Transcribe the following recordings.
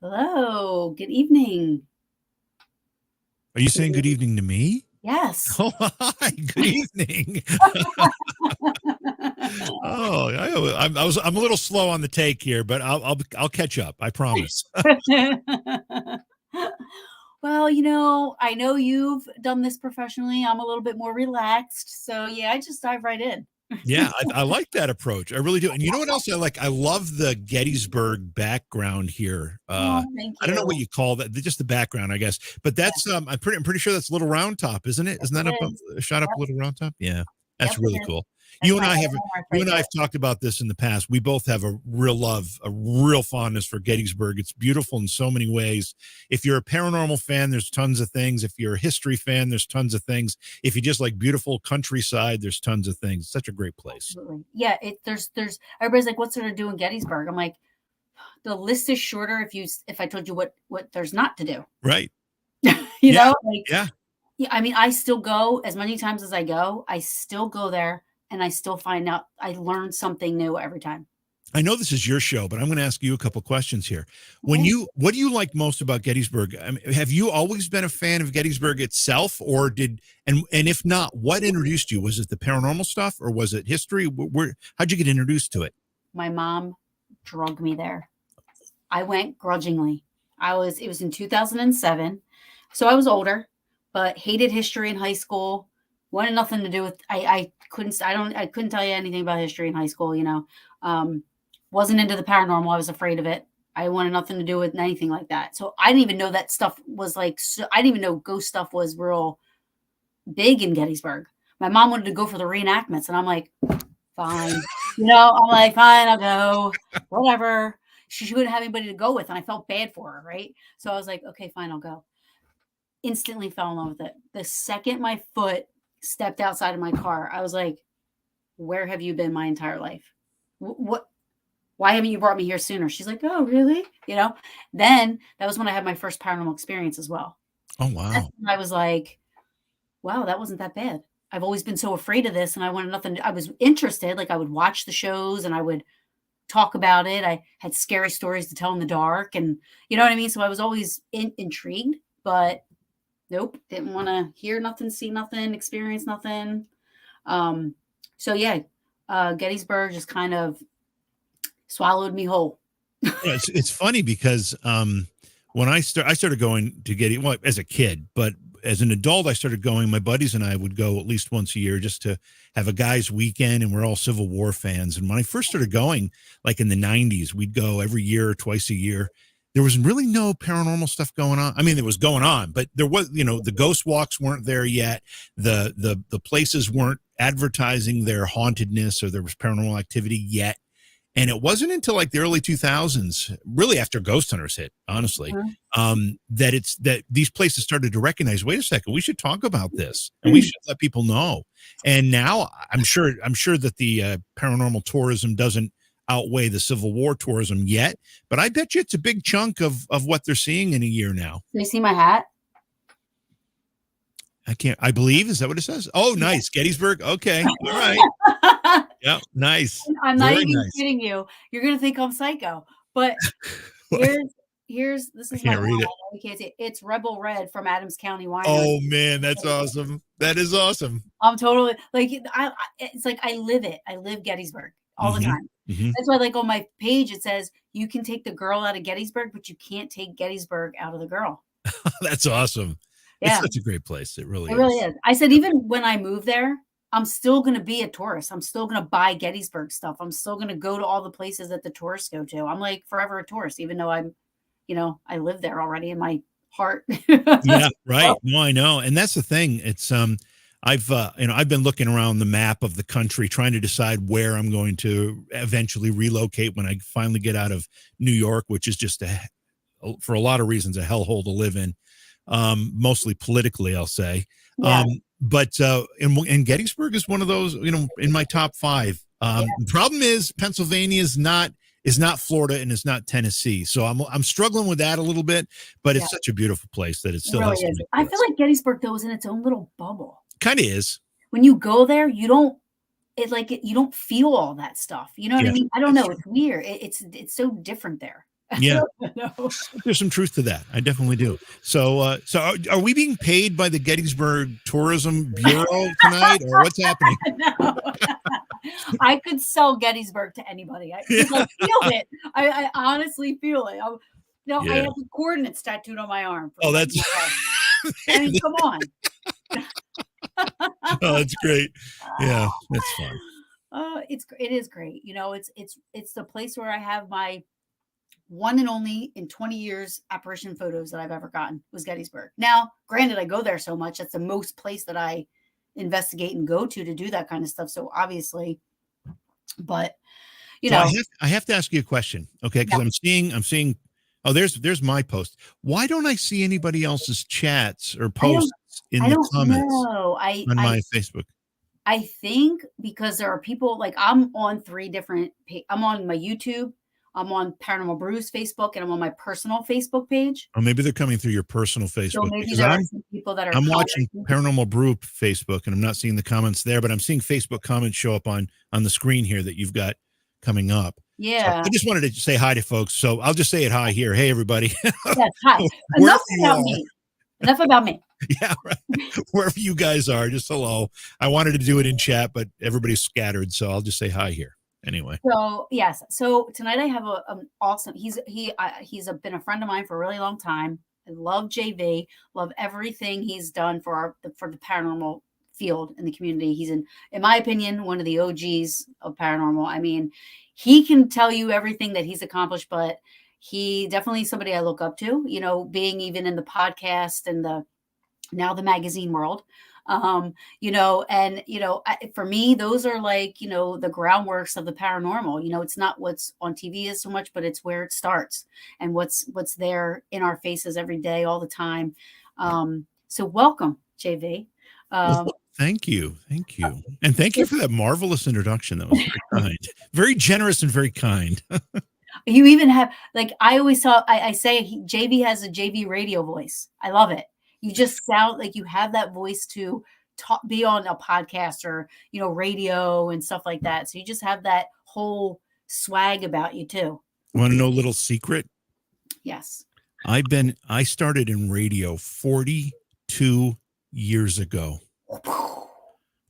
Hello, good evening. Are you saying good evening to me? Yes. Oh, hi. Good evening. I'm a little slow on the take here, but I'll catch up. I promise. Well, I know you've done this professionally. I'm a little bit more relaxed. So yeah, I just dive right in. Yeah, I like that approach. I really do. And you know what else I like? I love the Gettysburg background here. Oh, thank I don't know what you. you call that. Just the background, I guess. But that's I'm pretty sure that's Little Round Top, isn't it? Isn't that It up is. a shot up Yep. Little Round Top? Yeah. Yep, That's it really is. cool. That's You and my I have homework you right and I have talked about this in the past. We both have a real love, a real fondness for Gettysburg. It's beautiful in so many ways. If you're a paranormal fan, there's tons of things. If you're a history fan, there's tons of things. If you just like beautiful countryside, there's tons of things. It's such a great place. Absolutely. Yeah, there's everybody's like, what's there to do in Gettysburg? I'm like, the list is shorter if I told you what there's not to do. Right. You Yeah. know, like Yeah. yeah, I mean, I still go as many times as I go. I still go there and I still find out I learn something new every time. I know this is your show, but I'm going to ask you a couple questions here. Okay. What do you like most about Gettysburg? I mean, have you always been a fan of Gettysburg itself, or and if not, what introduced you? Was it the paranormal stuff, or was it history? How'd you get introduced to it? My mom drug me there. I went grudgingly. It was in 2007. So I was older, but hated history in high school. Wanted nothing to do with I couldn't tell you anything about history in high school, wasn't into the paranormal. I was afraid of it. I wanted nothing to do with anything like that. So I didn't even know that stuff was I didn't even know ghost stuff was real big in Gettysburg. My mom wanted to go for the reenactments, and I'm like, fine. I'm like, fine, I'll go. Whatever. She wouldn't have anybody to go with, and I felt bad for her, right? So I was like, okay, fine, I'll go. Instantly fell in love with it. The second my foot stepped outside of my car, I was like, where have you been my entire life? What? Why haven't you brought me here sooner? She's like, oh, really? Then that was when I had my first paranormal experience as well. Oh, wow. I was like, wow, that wasn't that bad. I've always been so afraid of this, and I wanted nothing. I was interested. Like, I would watch the shows and I would talk about it. I had scary stories to tell in the dark, and you know what I mean? So I was always intrigued, but nope, didn't want to hear nothing, see nothing, experience nothing. So yeah, Gettysburg just kind of swallowed me whole. It's funny because when I started going to Gettysburg as a kid, but as an adult, I started going. My buddies and I would go at least once a year just to have a guys' weekend, and we're all Civil War fans. And when I first started going, like in the 90s, we'd go every year or twice a year. There was really no paranormal stuff going on. I mean, it was going on, but there was, the ghost walks weren't there yet. The places weren't advertising their hauntedness or there was paranormal activity yet. And it wasn't until like the early 2000s, really after Ghost Hunters hit, honestly, that these places started to recognize, wait a second, we should talk about this and we should let people know. And now I'm sure that the paranormal tourism doesn't outweigh the Civil War tourism yet, but I bet you it's a big chunk of what they're seeing in a year now. Do you see my hat? I believe, is that what it says? Oh, nice. Gettysburg. Okay. All right. Yeah. Nice. I'm not even kidding you. You're going to think I'm psycho, but here's, this is I can't read it. You can't see it. It's Rebel Red from Adams County Winery. Oh man, that's awesome. That is awesome. I'm totally like, it's like, I live it. I live Gettysburg. all the time. Mm-hmm. That's why, like, on my page, it says you can take the girl out of Gettysburg, but you can't take Gettysburg out of the girl. That's awesome. It's Yeah, such a great place. It really it really is. is. I said, even when I move there, I'm still going to be a tourist. I'm still going to buy Gettysburg stuff. I'm still going to go to all the places that the tourists go to. I'm like forever a tourist, even though I'm, I live there already in my heart. Yeah, right. No, I know. And that's the thing. It's I've been looking around the map of the country trying to decide where I'm going to eventually relocate when I finally get out of New York, which is just for a lot of reasons a hellhole to live in. Mostly politically, I'll say. Yeah. But and Gettysburg is one of those, in my top 5. The problem is Pennsylvania is not Florida and it's not Tennessee. So I'm struggling with that a little bit, but it's such a beautiful place that it still really has. is. I feel like Gettysburg, though, is in its own little bubble. Kind of is. When you go there, you don't feel all that stuff. You know what I mean? I don't know. It's weird. It's so different there. Yeah. There's some truth to that. I definitely do. So are we being paid by the Gettysburg Tourism Bureau tonight, or what's happening? No. I could sell Gettysburg to anybody. I feel it. I honestly feel it. I have the coordinates tattooed on my arm. Oh, that's. I mean, come on. Oh, that's great. Yeah, that's fun. It is great. It's the place where I have my one and only in 20 years apparition photos that I've ever gotten was Gettysburg. Now, granted, I go there so much. That's the most place that I investigate and go to do that kind of stuff. So obviously, but I have to ask you a question. Okay. Cause I'm seeing, oh, there's my post. Why don't I see anybody else's chats or posts in the comments on my Facebook? I think because there are people, like, I'm on 3 different, I'm on my YouTube, I'm on Paranormal Brew's Facebook, and I'm on my personal Facebook page. Oh, maybe they're coming through your personal Facebook. So maybe there are some people that are. I'm watching Paranormal Brew Facebook, and I'm not seeing the comments there, but I'm seeing Facebook comments show up on the screen here that you've got coming up. Yeah. So I just wanted to say hi to folks. So I'll just say it hi here. Hey, everybody. Yes, hi. Enough about me. Enough about me. Yeah, right. Wherever you guys are, just hello. I wanted to do it in chat, but everybody's scattered, so I'll just say hi here. Anyway. So yes. So tonight I have an awesome. He's been a friend of mine for a really long time. I love JV. Love everything he's done for the paranormal field in the community. He's in my opinion, one of the OGs of paranormal. I mean, he can tell you everything that he's accomplished, but he definitely is somebody I look up to. Being even in the podcast and now the magazine world. For me, those are like, the groundworks of the paranormal. It's not what's on TV is so much, but it's where it starts and what's there in our faces every day, all the time. So welcome, JV. Thank you. And thank you for that marvelous introduction. That was very kind, very generous and very kind. You even have, like, I always saw, I say JV has a JV radio voice. I love it. You just sound like you have that voice to be on a podcast or, radio and stuff like that. So you just have that whole swag about you too. Want to know a little secret? Yes. I started in radio 42 years ago.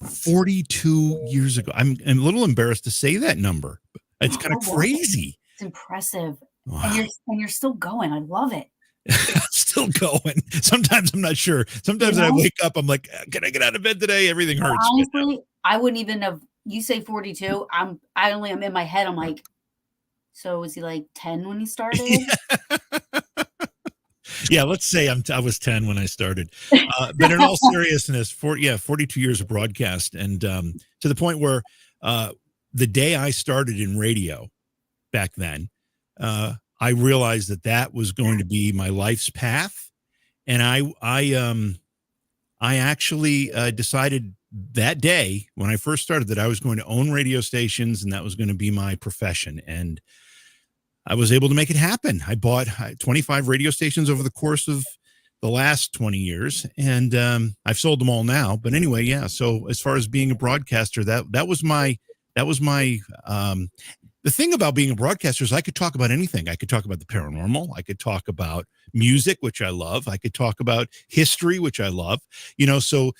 42 years ago. I'm a little embarrassed to say that number. It's kind of crazy. It's impressive. Wow. And you're still going. I love it. Still going. Sometimes I'm not sure. Sometimes when I wake up, I'm like, can I get out of bed today? Everything hurts. Honestly, I wouldn't even have. You say 42. I'm in my head. I'm like, so was he like 10 when he started? Yeah, let's say I was 10 when I started. But in all seriousness, 42 years of broadcast, and to the point where the day I started in radio back then, I realized that was going to be my life's path. And I actually decided that day when I first started that I was going to own radio stations and that was going to be my profession. And I was able to make it happen. I bought 25 radio stations over the course of the last 20 years, and I've sold them all now. But anyway, yeah. So as far as being a broadcaster, that was my the thing about being a broadcaster is I could talk about anything. I could talk about the paranormal. I could talk about music, which I love. I could talk about history, which I love. So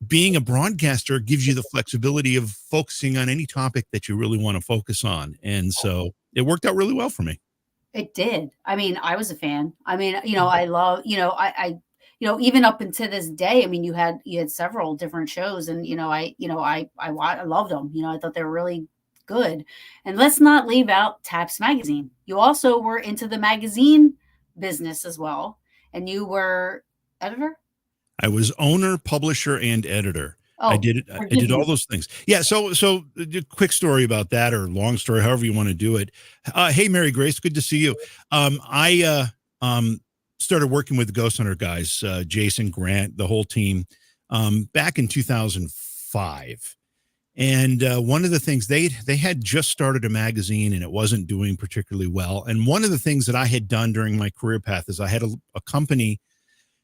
being a broadcaster gives you the flexibility of focusing on any topic that you really want to focus on. And so it worked out really well for me. It did. I mean, I was a fan. I mean, I love, even up until this day, I mean, you had several different shows and, I loved them. I thought they were really good. And let's not leave out Taps Magazine. You also were into the magazine business as well. And you were editor? I was owner, publisher, and editor. Oh, I did all those things. Yeah. So quick story about that, or long story, however you want to do it. Hey, Mary Grace, good to see you. I started working with the Ghost Hunter guys, Jason, Grant, the whole team, back in 2005. And one of the things they had just started a magazine and it wasn't doing particularly well. And one of the things that I had done during my career path is I had a company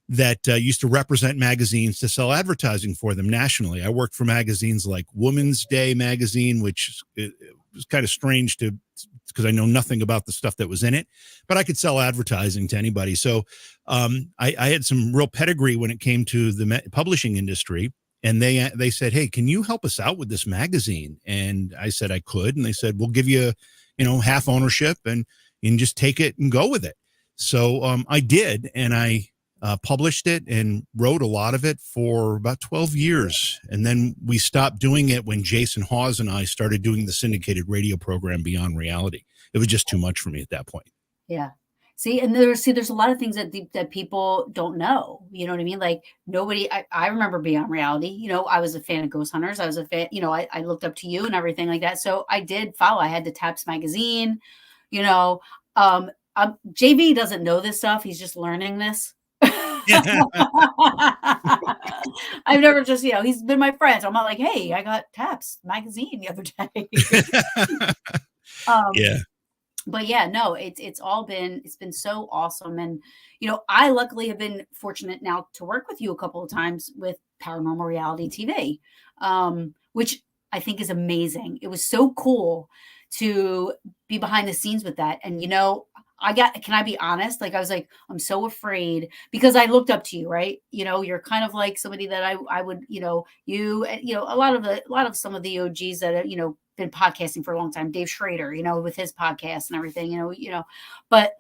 that used to represent magazines to sell advertising for them nationally. I worked for magazines like Women's Day magazine, which was kind of strange because I know nothing about the stuff that was in it, but I could sell advertising to anybody. So I had some real pedigree when it came to the publishing industry. And they said, hey, can you help us out with this magazine? And I said I could. And they said, we'll give you, half ownership and you can just take it and go with it. So I did. And I published it and wrote a lot of it for about 12 years. And then we stopped doing it when Jason Hawes and I started doing the syndicated radio program Beyond Reality. It was just too much for me at that point. Yeah. See, and there's a lot of things that people don't know. You know what I mean? Like nobody, I remember Beyond Reality. I was a fan of Ghost Hunters. I was a fan, I looked up to you and everything like that. So I did follow. I had the Taps magazine, JV doesn't know this stuff. He's just learning this. I've never just, he's been my friend. So I'm not like, hey, I got Taps magazine the other day. Yeah. But yeah, no, it's been so awesome. And, I luckily have been fortunate now to work with you a couple of times with Paranormal Reality TV, which I think is amazing. It was so cool to be behind the scenes with that. And, can I be honest? Like, I was like, I'm so afraid because I looked up to you, right? You're kind of like somebody that I would, a lot of some of the OGs that, been podcasting for a long time, Dave Schrader, with his podcast and everything, but,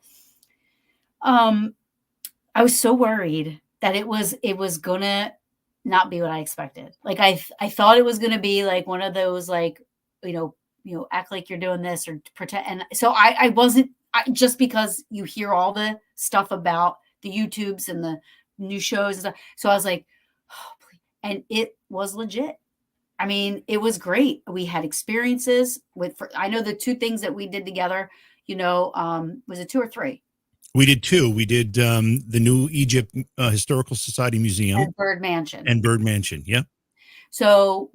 I was so worried that it was gonna not be what I expected. Like, I thought it was going to be like one of those, like, act like you're doing this or pretend. And so I wasn't, just because you hear all the stuff about the YouTubes and the new shows and stuff. So I was like, oh, please. And it was legit. I mean, it was great. We had experiences I know the two things that we did together, was it 2 or 3? We did 2. We did the New Egypt Historical Society Museum and Bird Mansion. Yeah. So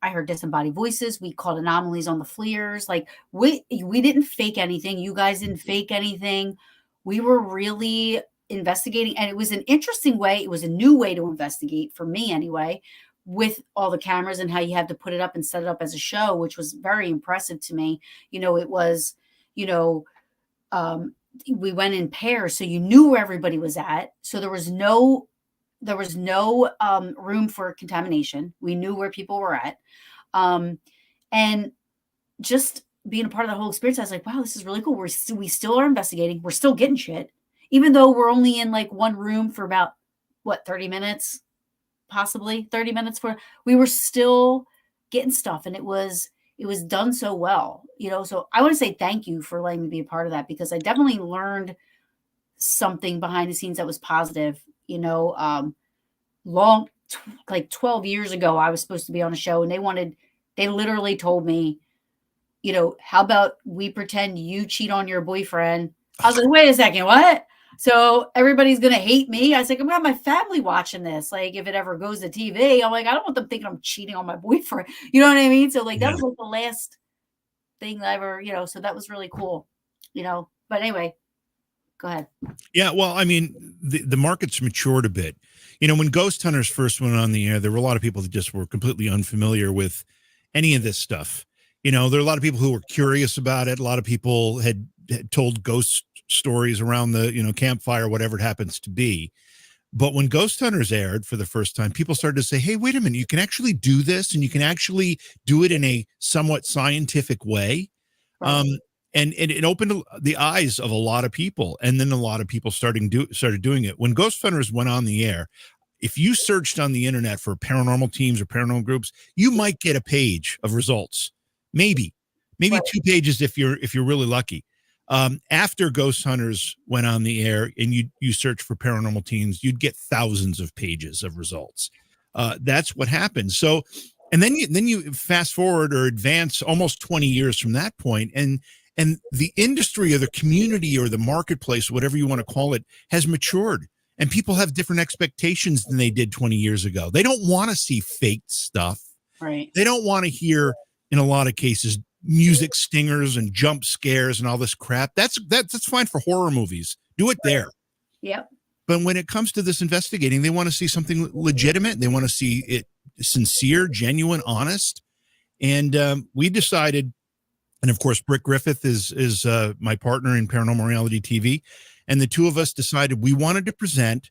I heard disembodied voices. We called anomalies on the FLIRs. Like we didn't fake anything. You guys didn't fake anything. We were really investigating. And it was an interesting way. It was a new way to investigate for me anyway, with all the cameras and how you had to put it up and set it up as a show, which was very impressive to me. It was, we went in pairs. So you knew where everybody was at. So there was no room for contamination. We knew where people were at. And just being a part of the whole experience, I was like, wow, this is really cool. We still are investigating. We're still getting shit, even though we're only in like one room for about 30 minutes, possibly 30 minutes we were still getting stuff. And it was done so well, so I want to say thank you for letting me be a part of that, because I definitely learned something behind the scenes that was positive. Like 12 years ago, I was supposed to be on a show and they literally told me, how about we pretend you cheat on your boyfriend? I was like, wait a second, what? So everybody's going to hate me. I was like, I'm going to have my family watching this. Like, if it ever goes to TV, I'm like, I don't want them thinking I'm cheating on my boyfriend. You know what I mean? So like, that was like the last thing that I ever, so that was really cool, but anyway, go ahead. Yeah. Well, I mean, the market's matured a bit. When Ghost Hunters first went on the air, there were a lot of people that just were completely unfamiliar with any of this stuff. There are a lot of people who were curious about it. A lot of people had told ghost stories around the, campfire, whatever it happens to be. But when Ghost Hunters aired for the first time, people started to say, hey, wait a minute, you can actually do this, and you can actually do it in a somewhat scientific way. Right. And it opened the eyes of a lot of people. And then a lot of people started doing it. When Ghost Hunters went on the air, if you searched on the internet for paranormal teams or paranormal groups, you might get a page of results. Maybe Right. 2 pages if you're really lucky. After Ghost Hunters went on the air and you search for paranormal teams, you'd get thousands of pages of results. That's what happened. So, and then you fast forward or advance almost 20 years from that point, and the industry or the community or the marketplace, whatever you want to call it, has matured, and people have different expectations than they did 20 years ago. They don't want to see fake stuff. Right. They don't want to hear, in a lot of cases, music stingers and jump scares and all this crap. That's fine for horror movies. Do it there. Yep. But when it comes to this investigating, they want to see something legitimate. They want to see it sincere, genuine, honest. And we decided, and of course, Britt Griffith is my partner in Paranormal Reality TV. And the two of us decided we wanted to present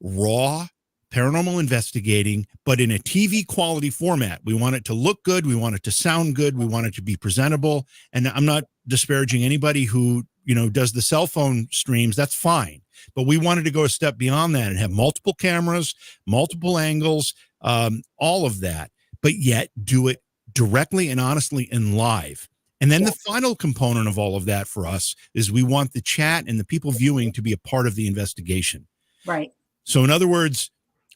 raw paranormal investigating, but in a TV quality format. We want it to look good. We want it to sound good. We want it to be presentable. And I'm not disparaging anybody who, does the cell phone streams. That's fine. But we wanted to go a step beyond that and have multiple cameras, multiple angles, all of that, but yet do it directly and honestly and live. And then the final component of all of that for us is we want the chat and the people viewing to be a part of the investigation. Right. So in other words,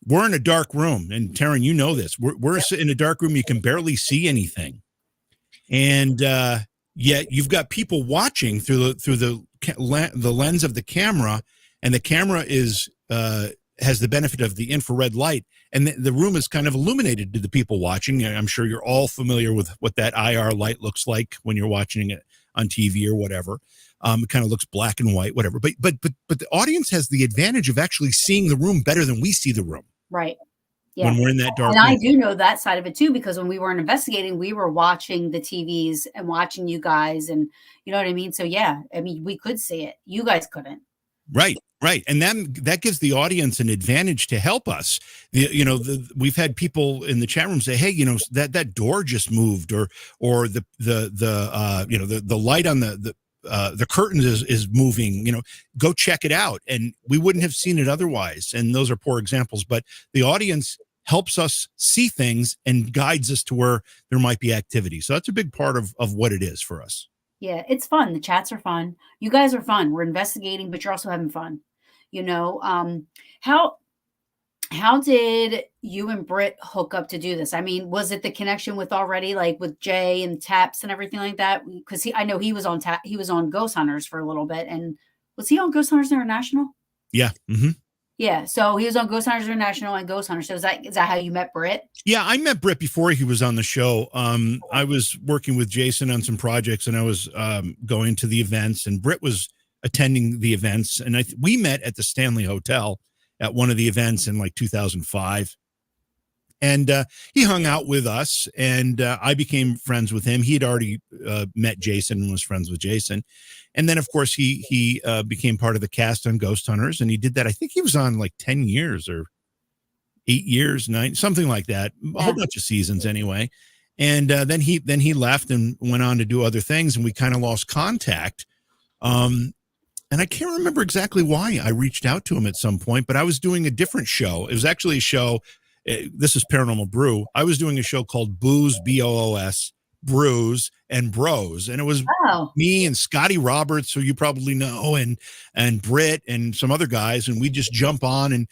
we're in a dark room, and Taryn, you know this. We're in a dark room. You can barely see anything, and yet you've got people watching through the lens of the camera, and the camera has the benefit of the infrared light, and the room is kind of illuminated to the people watching. I'm sure you're all familiar with what that IR light looks like when you're watching it on TV or whatever. It kind of looks black and white, whatever. But the audience has the advantage of actually seeing the room better than we see the room. Right. Yeah. When we're in that dark and room. I do know that side of it too, because when we weren't investigating, we were watching the TVs and watching you guys, and you know what I mean? So yeah, I mean, we could see it. You guys couldn't. Right. And then that gives the audience an advantage to help us. We've had people in the chat room say, hey, that door just moved, or the light on the curtains is moving, go check it out. And we wouldn't have seen it otherwise. And those are poor examples, but the audience helps us see things and guides us to where there might be activity. So that's a big part of what it is for us. Yeah, it's fun. The chats are fun. You guys are fun. We're investigating, but you're also having fun. How did you and Britt hook up to do this? I mean, was it the connection with already, like with Jay and Taps and everything like that? Because I know he was on Ghost Hunters for a little bit, and was he on Ghost Hunters International? Yeah. Mm-hmm. Yeah. So he was on Ghost Hunters International and Ghost Hunters. So is that how you met Britt? Yeah, I met Britt before he was on the show. I was working with Jason on some projects, and I was going to the events, and Britt was attending the events, and we met at the Stanley Hotel at one of the events in like 2005. And he hung out with us, and I became friends with him. He had already met Jason and was friends with Jason. And then, of course, he became part of the cast on Ghost Hunters, and he did that. I think he was on like 10 years or 8 years, 9, something like that, a whole bunch of seasons anyway. And then he left and went on to do other things, and we kind of lost contact. And I can't remember exactly why I reached out to him at some point, but I was doing a different show. It was actually a show. This is Paranormal Brew. I was doing a show called Booze, Boos, Brews and Bros. And it was me and Scotty Roberts, who you probably know, and Britt and some other guys. And we just jump on and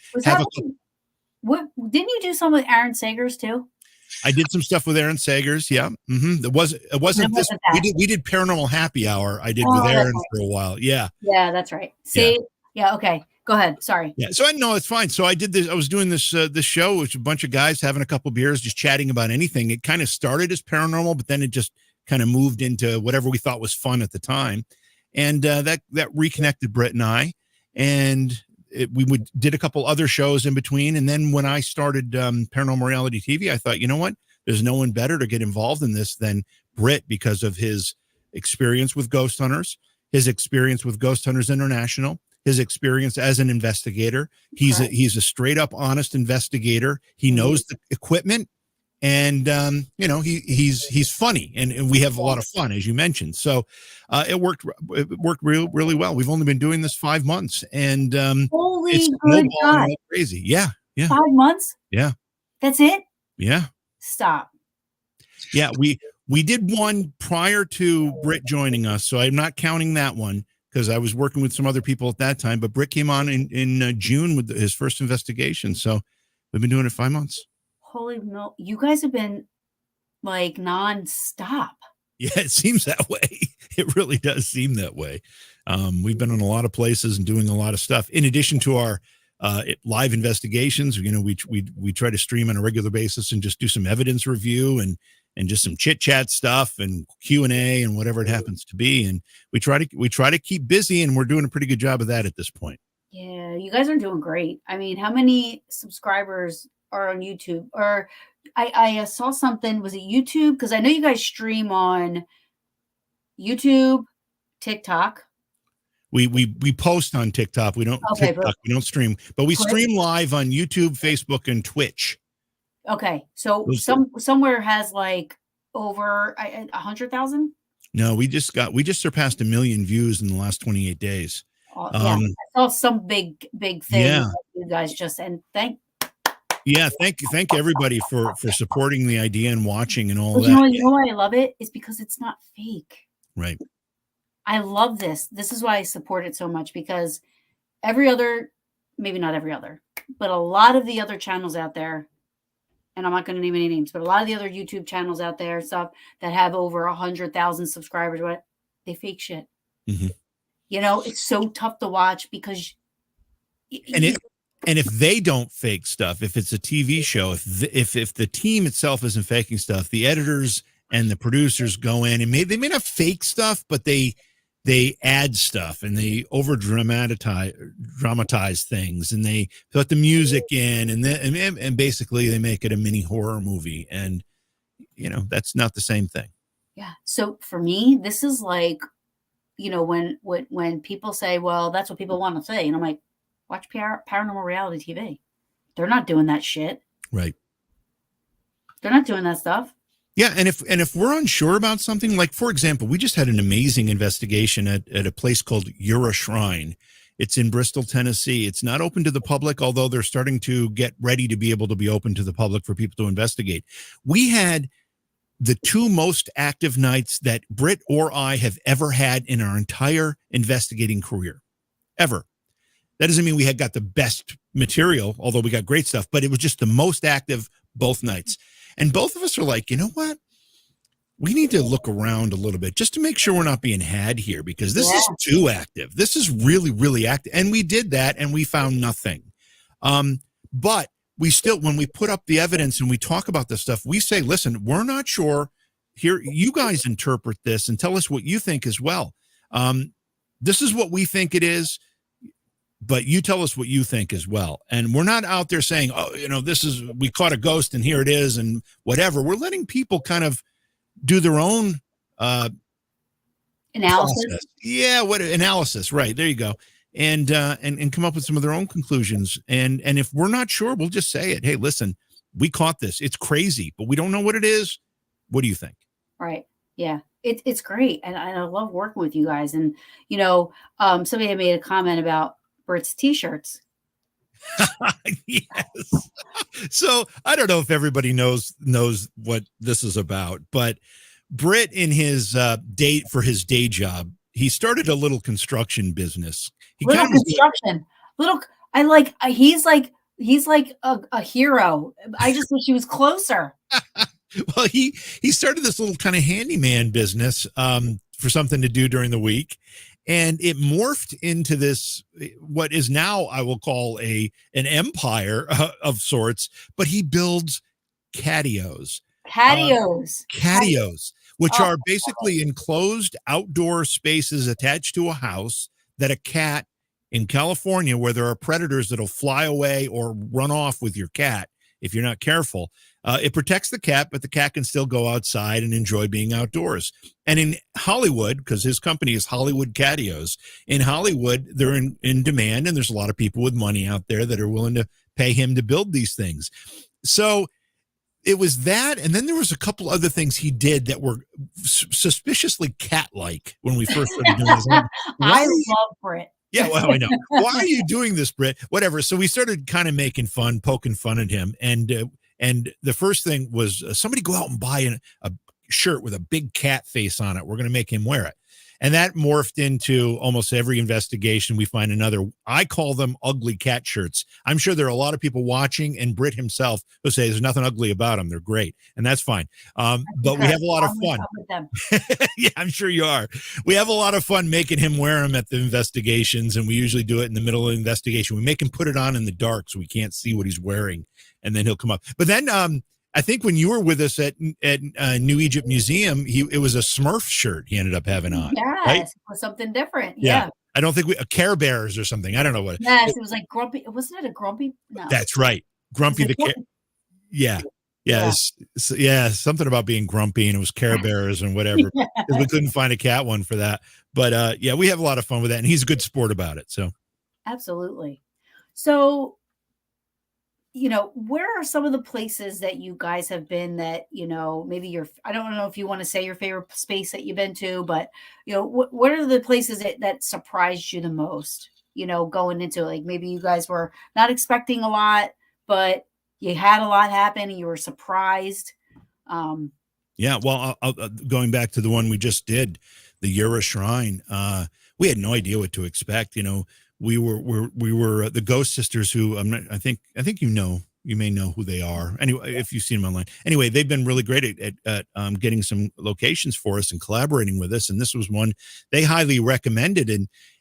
what didn't you do some with Aaron Sagers too? I did some stuff with Aaron Sagers. Yeah. Mm-hmm. It wasn't this. We did Paranormal Happy Hour. I did with Aaron for a while. Yeah. Yeah, that's right. See? Yeah. Okay. Go ahead. Sorry. Yeah. So I know it's fine. So I did this. I was doing this show with a bunch of guys having a couple beers, just chatting about anything. It kind of started as paranormal, but then it just kind of moved into whatever we thought was fun at the time. And that reconnected Britt and I. And we did a couple other shows in between. And then when I started Paranormal Reality TV, I thought, you know what? There's no one better to get involved in this than Britt, because of his experience with Ghost Hunters, his experience with Ghost Hunters International, his experience as an investigator. He's a straight up honest investigator. He knows the equipment, and he's funny, and we have a lot of fun, as you mentioned. So it worked really well. We've only been doing this 5 months, and it's good God. like crazy. Yeah. 5 months? Yeah. That's it? Yeah. Stop. Yeah, we did one prior to Britt joining us, so I'm not counting that one because I was working with some other people at that time. But Britt came on in June with his first investigation, so we've been doing it 5 months. Holy no! You guys have been like nonstop. Yeah, it seems that way. It really does seem that way. We've been in a lot of places and doing a lot of stuff. In addition to our live investigations, we try to stream on a regular basis and just do some evidence review and just some chit chat stuff and Q&A and whatever it happens to be. And we try to keep busy, and we're doing a pretty good job of that at this point. Yeah, you guys are doing great. I mean, how many subscribers are on YouTube? Or I saw something, was it YouTube? Because I know you guys stream on YouTube, TikTok. We post on TikTok. We don't TikTok. We don't stream, but we stream live on YouTube, Facebook, and Twitch. Okay, so somewhere has like over 100,000. No, we just surpassed 1 million views in the last 28 days. Yeah, I saw some big thing. Yeah, you guys just thank everybody for supporting the idea and watching and all that. You know why I love it is because it's not fake. Right. I love this. This is why I support it so much, because maybe not every other, but a lot of the other channels out there, and I'm not going to name any names, but a lot of the other YouTube channels out there, stuff that have over 100,000 subscribers, they fake shit. Mm-hmm. It's so tough to watch because. And if they don't fake stuff, if it's a TV show, if the team itself isn't faking stuff, the editors and the producers go in and they may not fake stuff, but they add stuff and they dramatize things, and they put the music in, and basically they make it a mini horror movie, and that's not the same thing. Yeah. So for me, this is like, when people say, well, that's what people want to say, and I'm like, watch paranormal reality TV. They're not doing that shit. Right. They're not doing that stuff. Yeah, and if we're unsure about something, like, for example, we just had an amazing investigation at a place called Ura Shrine. It's in Bristol, Tennessee. It's not open to the public, although they're starting to get ready to be able to be open to the public for people to investigate. We had the 2 most active nights that Britt or I have ever had in our entire investigating career, ever. That doesn't mean we had got the best material, although we got great stuff, but it was just the most active both nights. And both of us are like, you know what? We need to look around a little bit just to make sure we're not being had here, because this is too active. This is really, really active. And we did that, and we found nothing. But we still, when we put up the evidence and we talk about this stuff, we say, listen, we're not sure. Here, you guys interpret this and tell us what you think as well. This is what we think it is, but you tell us what you think as well. And we're not out there saying, oh, we caught a ghost and here it is and whatever. We're letting people kind of do their own analysis. Process. Yeah, analysis, right. There you go. And come up with some of their own conclusions. And if we're not sure, we'll just say it. Hey, listen, we caught this. It's crazy, but we don't know what it is. What do you think? Right. Yeah. It's great. And I love working with you guys. And, somebody had made a comment about Britt's t-shirts. Yes. So I don't know if everybody knows what this is about, but Britt, in his day job, he started a little construction business. He's like a hero. I just wish he was closer. Well, he started this little kind of handyman business for something to do during the week. And it morphed into this, what is now, I will call an empire of sorts, but he builds catios, which are basically enclosed outdoor spaces attached to a house that a cat in California, where there are predators that'll fly away or run off with your cat if you're not careful, It protects the cat, but the cat can still go outside and enjoy being outdoors. And in Hollywood, because his company is Hollywood Catios, in Hollywood, they're in demand, and there's a lot of people with money out there that are willing to pay him to build these things. So it was that, and then there was a couple other things he did that were suspiciously cat-like when we first started doing this. I love Britt. Yeah, well, I know. Why are you doing this, Britt? Whatever. So we started kind of making fun, poking fun at him, and the first thing was somebody go out and buy a shirt with a big cat face on it. We're going to make him wear it. And that morphed into almost every investigation. We find another. I call them ugly cat shirts. I'm sure there are a lot of people watching, and Britt himself will say there's nothing ugly about them. They're great. And that's fine. But we have a lot of fun. Yeah, I'm sure you are. We have a lot of fun making him wear them at the investigations. And we usually do it in the middle of the investigation. We make him put it on in the dark so we can't see what he's wearing. And then he'll come up. But then I think when you were with us at New Egypt Museum, it was a Smurf shirt he ended up having on. Yes, right? It was something different. Yeah. I don't think Care Bears or something. I don't know what. Yes, it was like Grumpy. Wasn't it a Grumpy? No. That's right. Grumpy the Care. Yeah. Yeah. Yeah. Something about being grumpy, and it was Care Bears and whatever. Yeah. We couldn't find a cat one for that. But yeah, we have a lot of fun with that, and he's a good sport about it. So Absolutely. So, where are some of the places that you guys have been that, maybe I don't know if you want to say your favorite space that you've been to, but, what are the places that surprised you the most, going into, like, maybe you guys were not expecting a lot, but you had a lot happen and you were surprised. Yeah. Well, going back to the one we just did, the Ura Shrine, we had no idea what to expect. We were the Ghost Sisters, who I think you may know who they are. Anyway, if you've seen them online. Anyway, they've been really great at getting some locations for us and collaborating with us. And this was one they highly recommended.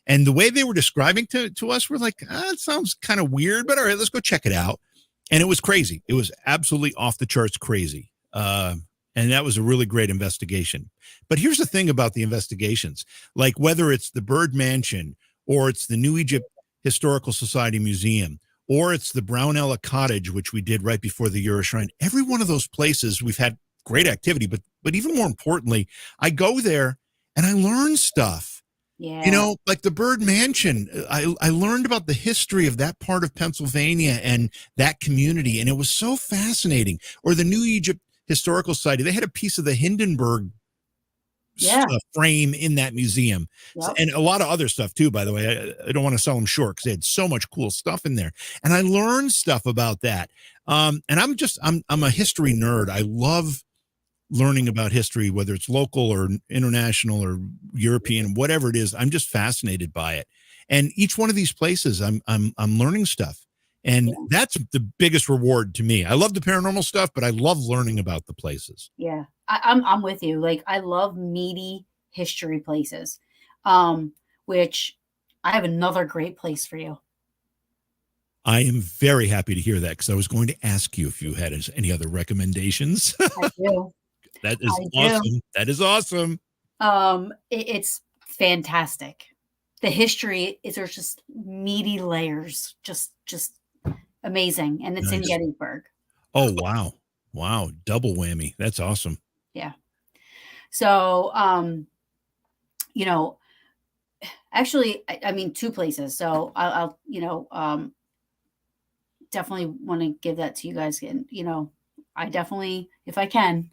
And the way they were describing to us, we're like, it sounds kind of weird, but all right, let's go check it out. And it was crazy. It was absolutely off the charts crazy. And that was a really great investigation. But here's the thing about the investigations, like whether it's the Bird Mansion, or it's the New Egypt Historical Society Museum, or it's the Brownella Cottage, which we did right before the Ura Shrine. Every one of those places, we've had great activity, but even more importantly, I go there and I learn stuff. Yeah. Like the Bird Mansion, I learned about the history of that part of Pennsylvania and that community, and it was so fascinating. Or the New Egypt Historical Society, they had a piece of the Hindenburg frame in that museum. Yep. And a lot of other stuff too, by the way. I don't want to sell them short because they had so much cool stuff in there, and I learned stuff about that. And I'm a history nerd. I love learning about history, whether it's local or international or European, whatever it is. I'm just fascinated by it, and each one of these places I'm learning stuff, and that's the biggest reward to me. I love the paranormal stuff, but I love learning about the places. Yeah, I'm with you. Like, I love meaty history places, which I have another great place for you. I am very happy to hear that, because I was going to ask you if you had any other recommendations. I do. That is awesome. That is awesome. It's fantastic. The history there's just meaty layers, just amazing, and it's in Gettysburg. Oh, wow. Wow. Double whammy. That's awesome. Yeah. So, actually, I mean, two places. So I'll definitely want to give that to you guys. And, I definitely, if I can,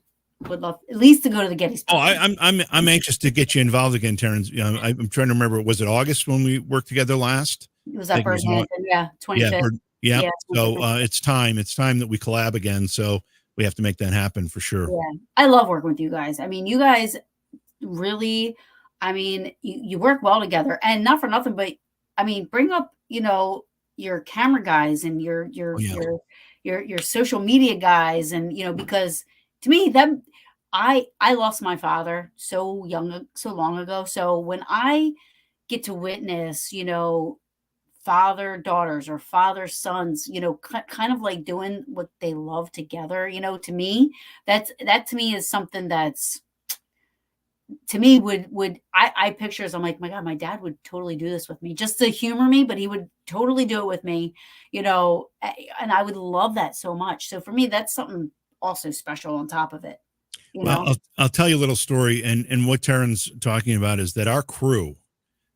would love at least to go to the Gettysburg. Oh, I'm anxious to get you involved again, Terrence. I'm trying to remember. Was it August when we worked together last? It was that Bird Mansion, 25th. Yeah. So it's time. It's time that we collab again. So we have to make that happen for sure. Yeah. I love working with you guys. I mean, you guys really, you work well together, and not for nothing, but bring up, your camera guys and your social media guys. And, because to me, I lost my father so long ago. So when I get to witness, father daughters or father sons, kind of like doing what they love together, to me, that to me is something that's, to me I pictures, I'm like, my God, my dad would totally do this with me just to humor me, but he would totally do it with me, and I would love that so much. So for me, that's something also special on top of it. You Well, know? I'll tell you a little story. And what Taryn's talking about is that our crew,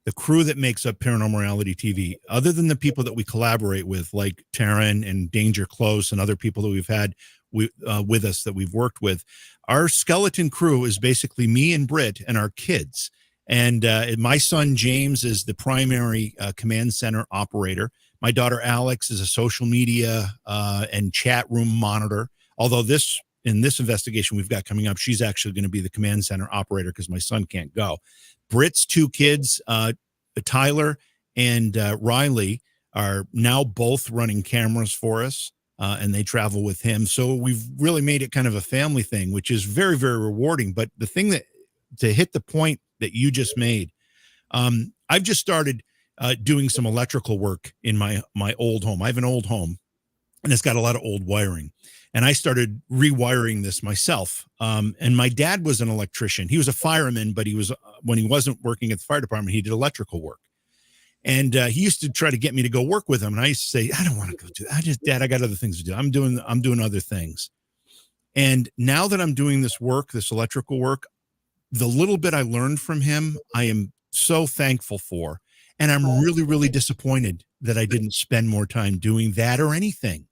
the crew that makes up Paranormal Reality TV, other than the people that we collaborate with, like Taryn and Danger Close and other people that we've had with us that we've worked with, our skeleton crew is basically me and Britt and our kids. And my son, James, is the primary command center operator. My daughter, Alex, is a social media and chat room monitor. Although in this investigation we've got coming up, she's actually going to be the command center operator because my son can't go. Britt's two kids, Tyler and Riley, are now both running cameras for us, and they travel with him. So we've really made it kind of a family thing, which is very, very rewarding. But the thing that, to hit the point that you just made, I've just started doing some electrical work in my old home. I have an old home, and it's got a lot of old wiring. And I started rewiring this myself. And my dad was an electrician. He was a fireman, but he was when he wasn't working at the fire department, he did electrical work. And he used to try to get me to go work with him. And I used to say, I don't want to go do that. Dad, I got other things to do. I'm doing other things. And now that I'm doing this work, this electrical work, the little bit I learned from him, I am so thankful for. And I'm really, really disappointed that I didn't spend more time doing that or anything.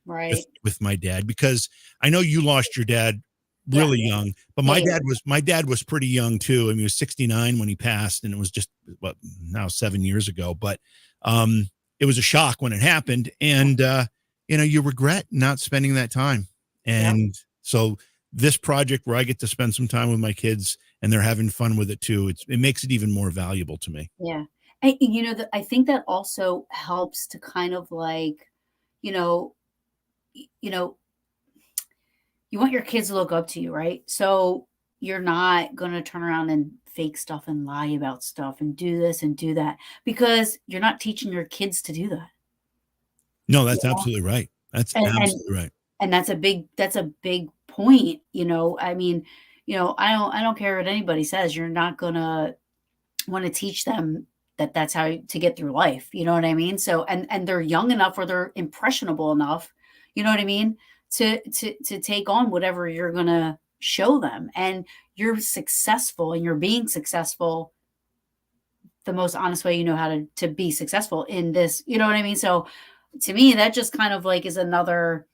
Right. With my dad, because I know you lost your dad really young, but my dad was pretty young too. I mean, he was 69 when he passed, and it was just now 7 years ago. But it was a shock when it happened, and you regret not spending that time. And so this project where I get to spend some time with my kids and they're having fun with it too, it makes it even more valuable to me. Yeah. And, I think that also helps to kind of like, you want your kids to look up to you, right? So you're not going to turn around and fake stuff and lie about stuff and do this and do that, because you're not teaching your kids to do that. No, that's absolutely right. That's absolutely right. And that's a big point. I mean, I don't care what anybody says. You're not going to want to teach them that that's how to get through life. You know what I mean? So, and they're young enough or they're impressionable enough, you know what I mean, to take on whatever you're going to show them. And you're successful, and you're being successful the most honest way you know how to be successful in this, you know what I mean? So to me, that just kind of like is another,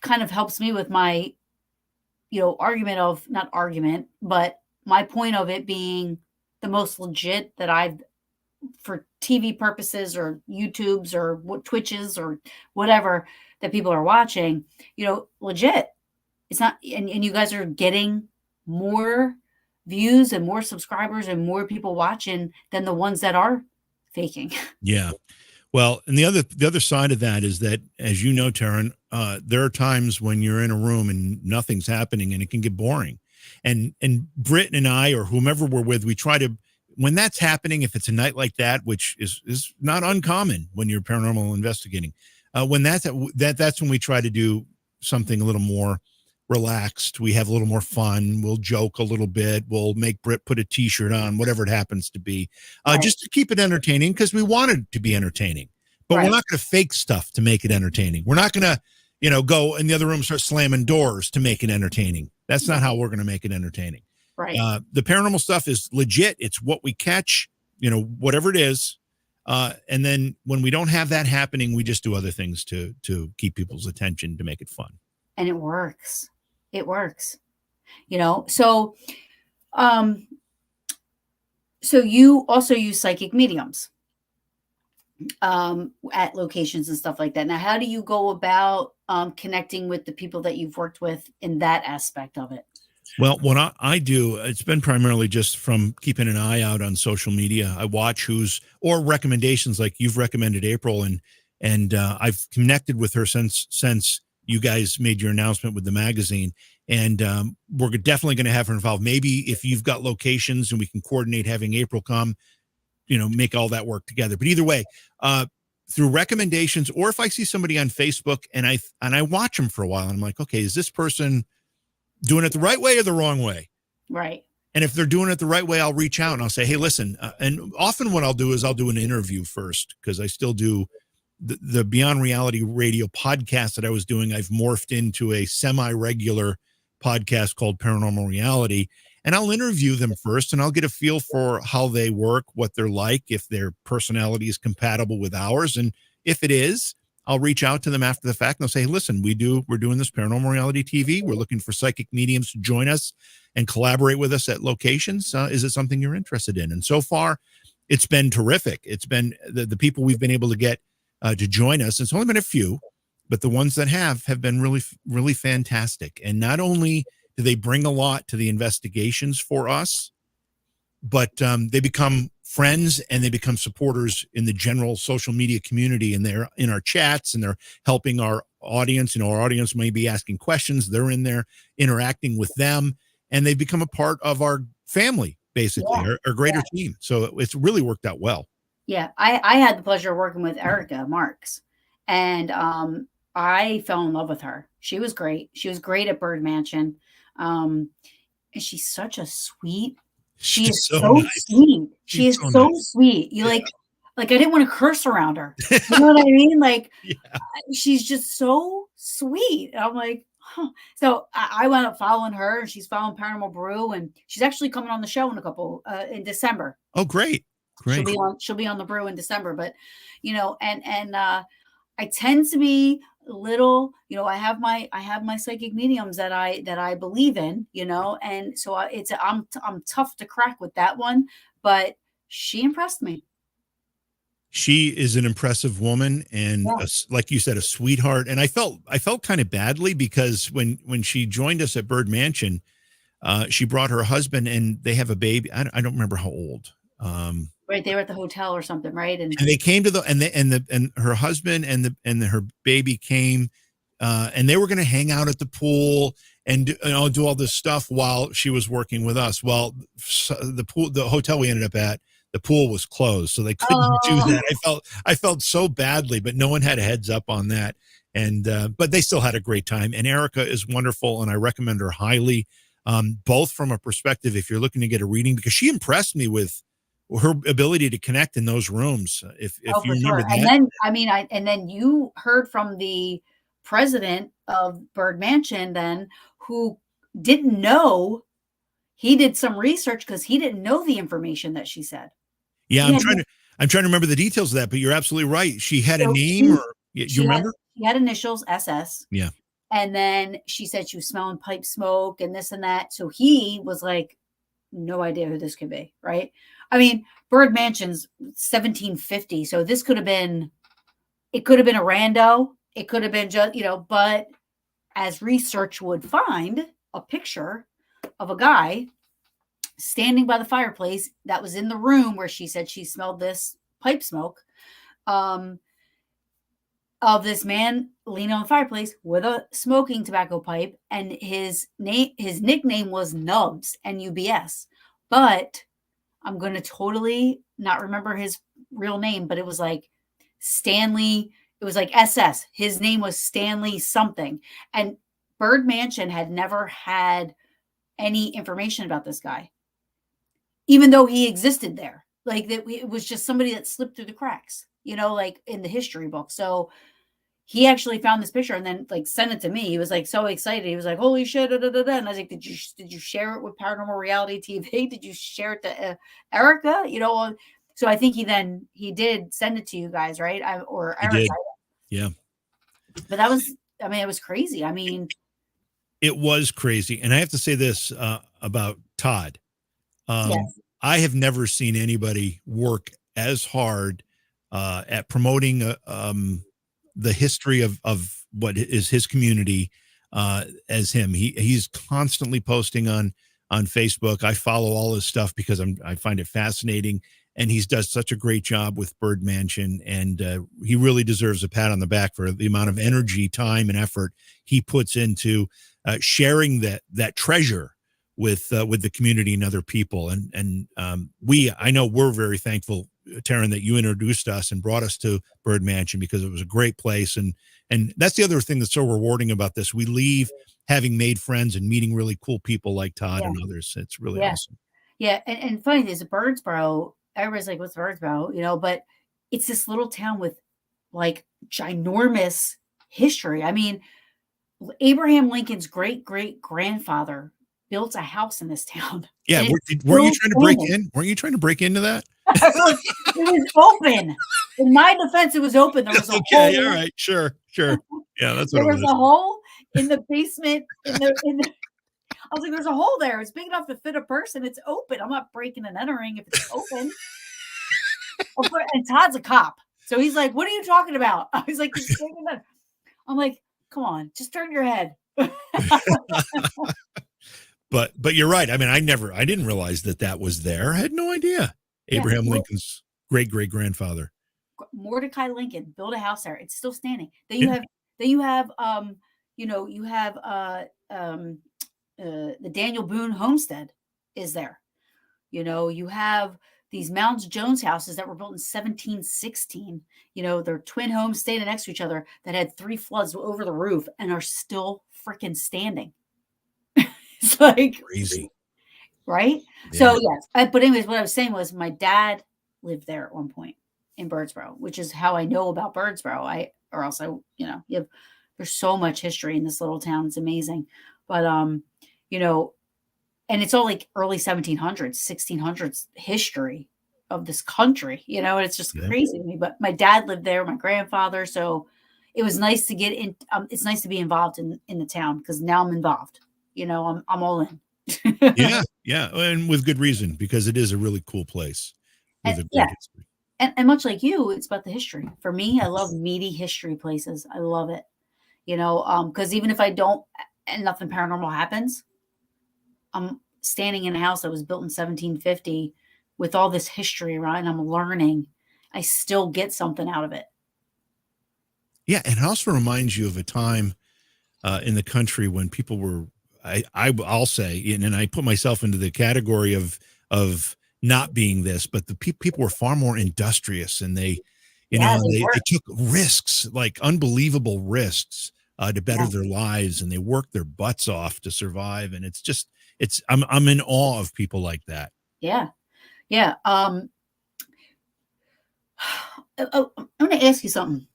kind of helps me with my, not argument, but my point of it being the most legit that I've, for TV purposes or YouTubes or Twitches or whatever that people are watching, legit. It's not, and you guys are getting more views and more subscribers and more people watching than the ones that are faking. Yeah. Well, and the other side of that is that, as you know, Taryn, there are times when you're in a room and nothing's happening and it can get boring. And Britt and I, or whomever we're with, we try to, when that's happening, if it's a night like that, which is not uncommon when you're paranormal investigating, when that's when we try to do something a little more relaxed. We have a little more fun. We'll joke a little bit. We'll make Britt put a t-shirt on, whatever it happens to be, just to keep it entertaining, because we want it to be entertaining. But we're not going to fake stuff to make it entertaining. We're not going to, go in the other room and start slamming doors to make it entertaining. That's not how we're going to make it entertaining. Right. The paranormal stuff is legit. It's what we catch, whatever it is. And then when we don't have that happening, we just do other things to keep people's attention, to make it fun. And it works. It works, so, so you also use psychic mediums, at locations and stuff like that. Now, how do you go about, connecting with the people that you've worked with in that aspect of it? Well, what I do, it's been primarily just from keeping an eye out on social media. I watch or recommendations, like you've recommended April, and I've connected with her since you guys made your announcement with the magazine, and we're definitely going to have her involved. Maybe if you've got locations and we can coordinate having April come, make all that work together. But either way, through recommendations, or if I see somebody on Facebook and I watch them for a while, and I'm like, okay, is this person doing it the right way or the wrong way? Right. And if they're doing it the right way, I'll reach out and I'll say, hey, listen. And often what I'll do is I'll do an interview first, because I still do the Beyond Reality Radio podcast that I was doing, I've morphed into a semi-regular podcast called Paranormal Reality. And I'll interview them first and I'll get a feel for how they work, what they're like, if their personality is compatible with ours. And if it is, I'll reach out to them after the fact and they'll say, hey, listen, we're doing this Paranormal Reality TV. We're looking for psychic mediums to join us and collaborate with us at locations. Is it something you're interested in? And so far, it's been terrific. It's been the people we've been able to get to join us. It's only been a few, but the ones that have been really, really fantastic. And not only do they bring a lot to the investigations for us, but they become friends and they become supporters in the general social media community, and they're in our chats and they're helping our audience. You know, our audience may be asking questions. They're in there interacting with them, and they become a part of our family, basically, our greater team. So it's really worked out well. Yeah, I had the pleasure of working with Erica Marks, and I fell in love with her. She was great. She was great at Bird Mansion. And she's such a sweet. She is so nice. Sweet. She is so nice. Sweet. You like I didn't want to curse around her. You know what I mean? Like, she's just so sweet. I'm like, huh. So I wound up following her, and she's following Paranormal Brew, and she's actually coming on the show in December. Oh, great. Great. She'll be on the Brew in December, but you know, and I tend to be a little, you know, I have my psychic mediums that I believe in, you know, and so I'm tough to crack with that one, but she impressed me. She is an impressive woman, and like you said, a sweetheart. And I felt kind of badly because when she joined us at Bird Mansion, she brought her husband, and they have a baby. I don't remember how old. Right, they were at the hotel or something, right? And they came to and her husband and her baby came, and they were going to hang out at the pool and do all this stuff while she was working with us. Well, the hotel we ended up at, the pool was closed, so they couldn't do that. I felt so badly, but no one had a heads up on that. And but they still had a great time. And Erica is wonderful, and I recommend her highly, both from a perspective if you're looking to get a reading, because she impressed me with her ability to connect in those rooms. If you remember that. And then you heard from the president of Bird Mansion then, who didn't know. He did some research because he didn't know the information that she said. Yeah, I'm trying to remember the details of that, but you're absolutely right. She had a name, you remember? She had initials, SS. Yeah. And then she said she was smelling pipe smoke and this and that. So he was like, no idea who this could be, right? I mean, Bird Mansion's 1750, so this could have been a rando. It could have been just, you know, but as research would find, a picture of a guy standing by the fireplace that was in the room where she said she smelled this pipe smoke, of this man leaning on the fireplace with a smoking tobacco pipe, and his nickname was Nubs, Nubs. But I'm going to totally not remember his real name, but it was like Stanley. It was like SS. His name was Stanley something. And Bird Mansion had never had any information about this guy, even though he existed there. Like that, it was just somebody that slipped through the cracks, you know, like in the history book. So he actually found this picture and then like sent it to me. He was like so excited. He was like, "Holy shit!" Da, da, da, da. And I was like, "Did you share it with Paranormal Reality TV? Did you share it to Erica?" You know, so I think he did send it to you guys, right? Or Erica. Did. Yeah. But that was, I mean, it was crazy. I mean, it was crazy, and I have to say this about Todd. Yes. I have never seen anybody work as hard at promoting the history of what is his community as him. He's constantly posting on Facebook. I follow all his stuff because I find it fascinating, and he does such a great job with Bird Mansion, and he really deserves a pat on the back for the amount of energy, time, and effort he puts into sharing that treasure with the community and other people. And I know we're very thankful, Taryn, that you introduced us and brought us to Bird Mansion, because it was a great place. And that's the other thing that's so rewarding about this. We leave having made friends and meeting really cool people like Todd and others. It's really awesome. Yeah. And funny thing is, Birdsboro, everybody's like, what's Birdsboro? You know, but it's this little town with like ginormous history. I mean, Abraham Lincoln's great great grandfather built a house in this town. Yeah, And it's weren't you still trying to break standing. in? Weren't you trying to break into that? It was open. In my defense, it was open. There was a Okay, all hole. right, sure. Yeah, that's what There it was was. a hole in the basement. I was like, "There's a hole there. It's big enough to fit a person. It's open. I'm not breaking and entering if it's open." And Todd's a cop, so he's like, "What are you talking about?" I was like, "He's breaking that." I'm like, "Come on, just turn your head." But you're right. I mean, I didn't realize that was there. I had no idea. Yeah, Abraham Lincoln's great great grandfather. Mordecai Lincoln built a house there. It's still standing. Yeah. Then you have the Daniel Boone homestead is there. You have these Mounds Jones houses that were built in 1716. They're twin homes standing next to each other that had 3 floods over the roof and are still freaking standing. It's like Crazy. right? Yeah. So yes, but anyways, what I was saying was my dad lived there at one point in Birdsboro, which is how I know about Birdsboro. There's so much history in this little town. It's amazing. But and it's all like early 1700s, 1600s history of this country, and it's just crazy to me. But my dad lived there, my grandfather, so it was nice to get in. It's nice to be involved in the town because now I'm involved. I'm all in. Yeah, and with good reason because it is a really cool place with a great history. And much like you, it's about the history. For me, I love meaty history places. I love it. Because even if I don't and nothing paranormal happens, I'm standing in a house that was built in 1750 with all this history around, and I'm learning. I still get something out of it. Yeah, and it also reminds you of a time in the country when people were, I'll say, and I put myself into the category of not being this, but the people were far more industrious, and they took risks, like unbelievable risks, to better their lives, and they worked their butts off to survive. And I'm in awe of people like that. Yeah. I'm going to ask you something,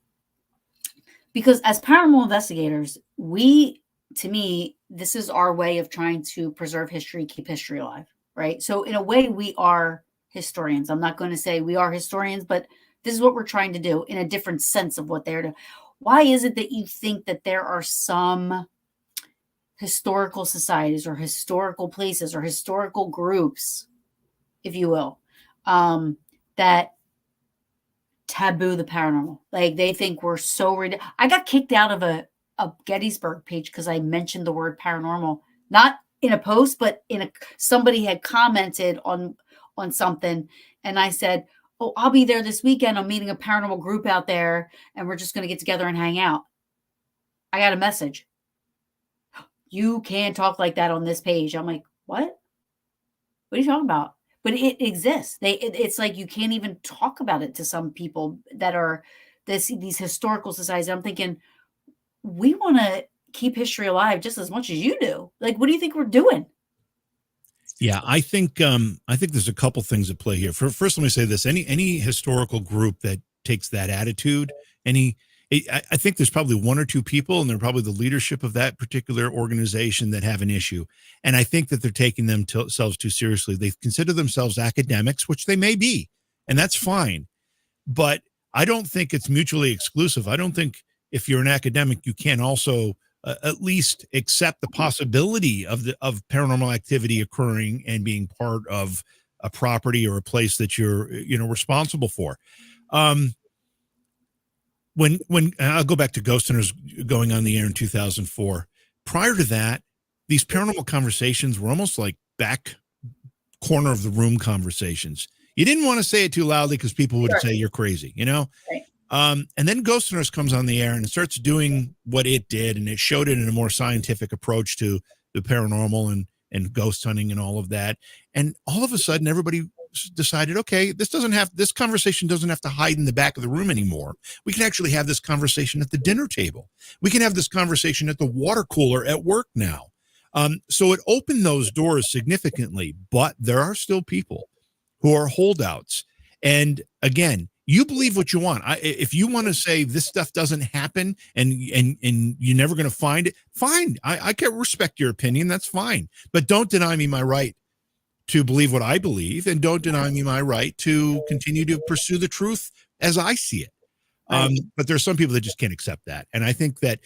because as paranormal investigators, to me, this is our way of trying to preserve history, keep history alive, right? So in a way, we are historians. I'm not going to say we are historians, but this is what we're trying to do in a different sense of what they're doing. Why is it that you think that there are some historical societies or historical places or historical groups, if you will, that taboo the paranormal? Like they think we're so I got kicked out of a Gettysburg page because I mentioned the word paranormal, not in a post, but somebody had commented on something, and I said, "Oh, I'll be there this weekend. I'm meeting a paranormal group out there, and we're just going to get together and hang out." I got a message. "You can't talk like that on this page." I'm like, "What? What are you talking about?" But it exists. It's like you can't even talk about it to some people that are these historical societies. I'm thinking, we want to keep history alive just as much as you do. Like, what do you think we're doing? Yeah, I think there's a couple things at play here. First, let me say this: any historical group that takes that attitude, I think there's probably one or two people, and they're probably the leadership of that particular organization that have an issue. And I think that they're taking themselves too seriously. They consider themselves academics, which they may be, and that's fine. But I don't think it's mutually exclusive. I don't think if you're an academic, you can also at least accept the possibility of paranormal activity occurring and being part of a property or a place that you're responsible for. When I'll go back to Ghost Hunters going on the air in 2004. Prior to that, these paranormal conversations were almost like back corner of the room conversations. You didn't want to say it too loudly because people would say you're crazy, Right. And then Ghost Hunters comes on the air and it starts doing what it did, and it showed it in a more scientific approach to the paranormal and ghost hunting and all of that. And all of a sudden, everybody decided, okay, this conversation doesn't have to hide in the back of the room anymore. We can actually have this conversation at the dinner table. We can have this conversation at the water cooler at work now. So it opened those doors significantly, but there are still people who are holdouts. And again, You believe what you want. If you want to say this stuff doesn't happen and you're never going to find it, fine. I can respect your opinion. That's fine. But don't deny me my right to believe what I believe, and don't deny me my right to continue to pursue the truth as I see it. Right. But there's some people that just can't accept that. And I think that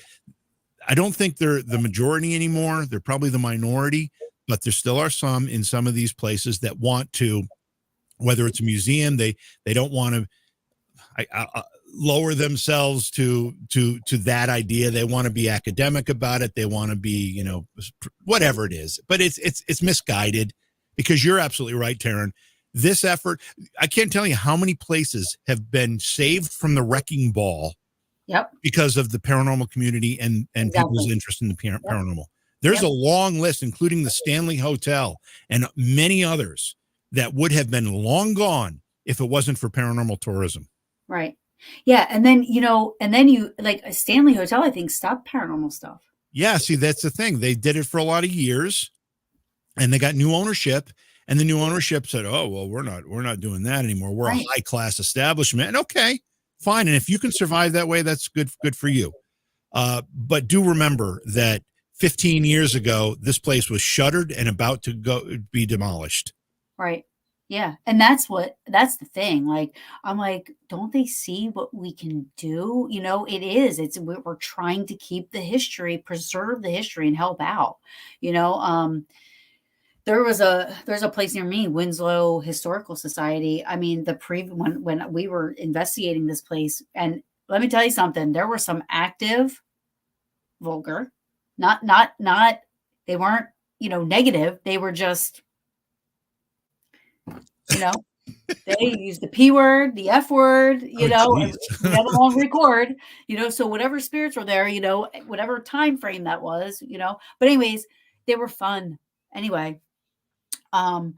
I don't think they're the majority anymore. They're probably the minority, but there still are some in some of these places that want to, whether it's a museum, they don't want to lower themselves to that idea. They want to be academic about it. They want to be, whatever it is, but it's misguided, because you're absolutely right, Taryn. This effort, I can't tell you how many places have been saved from the wrecking ball. Yep. Because of the paranormal community and Exactly. people's interest in the paranormal. There's a long list, including the Stanley Hotel and many others, that would have been long gone if it wasn't for paranormal tourism. Right. Yeah. And then, you like a Stanley Hotel, I think, stopped paranormal stuff. Yeah. See, that's the thing. They did it for a lot of years and they got new ownership, and the new ownership said, oh, well, we're not doing that anymore. We're Right. a high class establishment. And okay, fine. And if you can survive that way, that's good for you. But do remember that 15 years ago, this place was shuttered and about to be demolished. Right. Yeah. And that's the thing. Like, I'm like, don't they see what we can do? We're trying to keep the history, preserve the history, and help out, There's a place near me, Winslow Historical Society. I mean, when we were investigating this place, and let me tell you something, there were some active, vulgar, not, they weren't, negative. They were just, they used the P word, the F word, we have a long record, so whatever spirits were there, whatever time frame that was, but anyways, they were fun. Anyway, the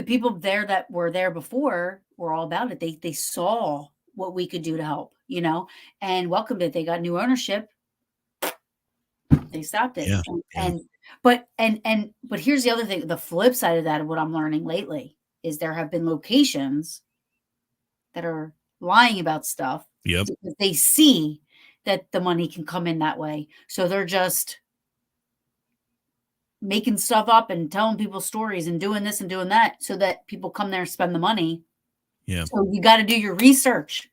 people there that were there before were all about it. They saw what we could do to help, and welcomed it. They got new ownership. They stopped it. Yeah. But here's the other thing. The flip side of that, of what I'm learning lately, is there have been locations that are lying about stuff. Yep. Because they see that the money can come in that way. So they're just making stuff up and telling people stories and doing this and doing that so that people come there and spend the money. Yeah. So you got to do your research.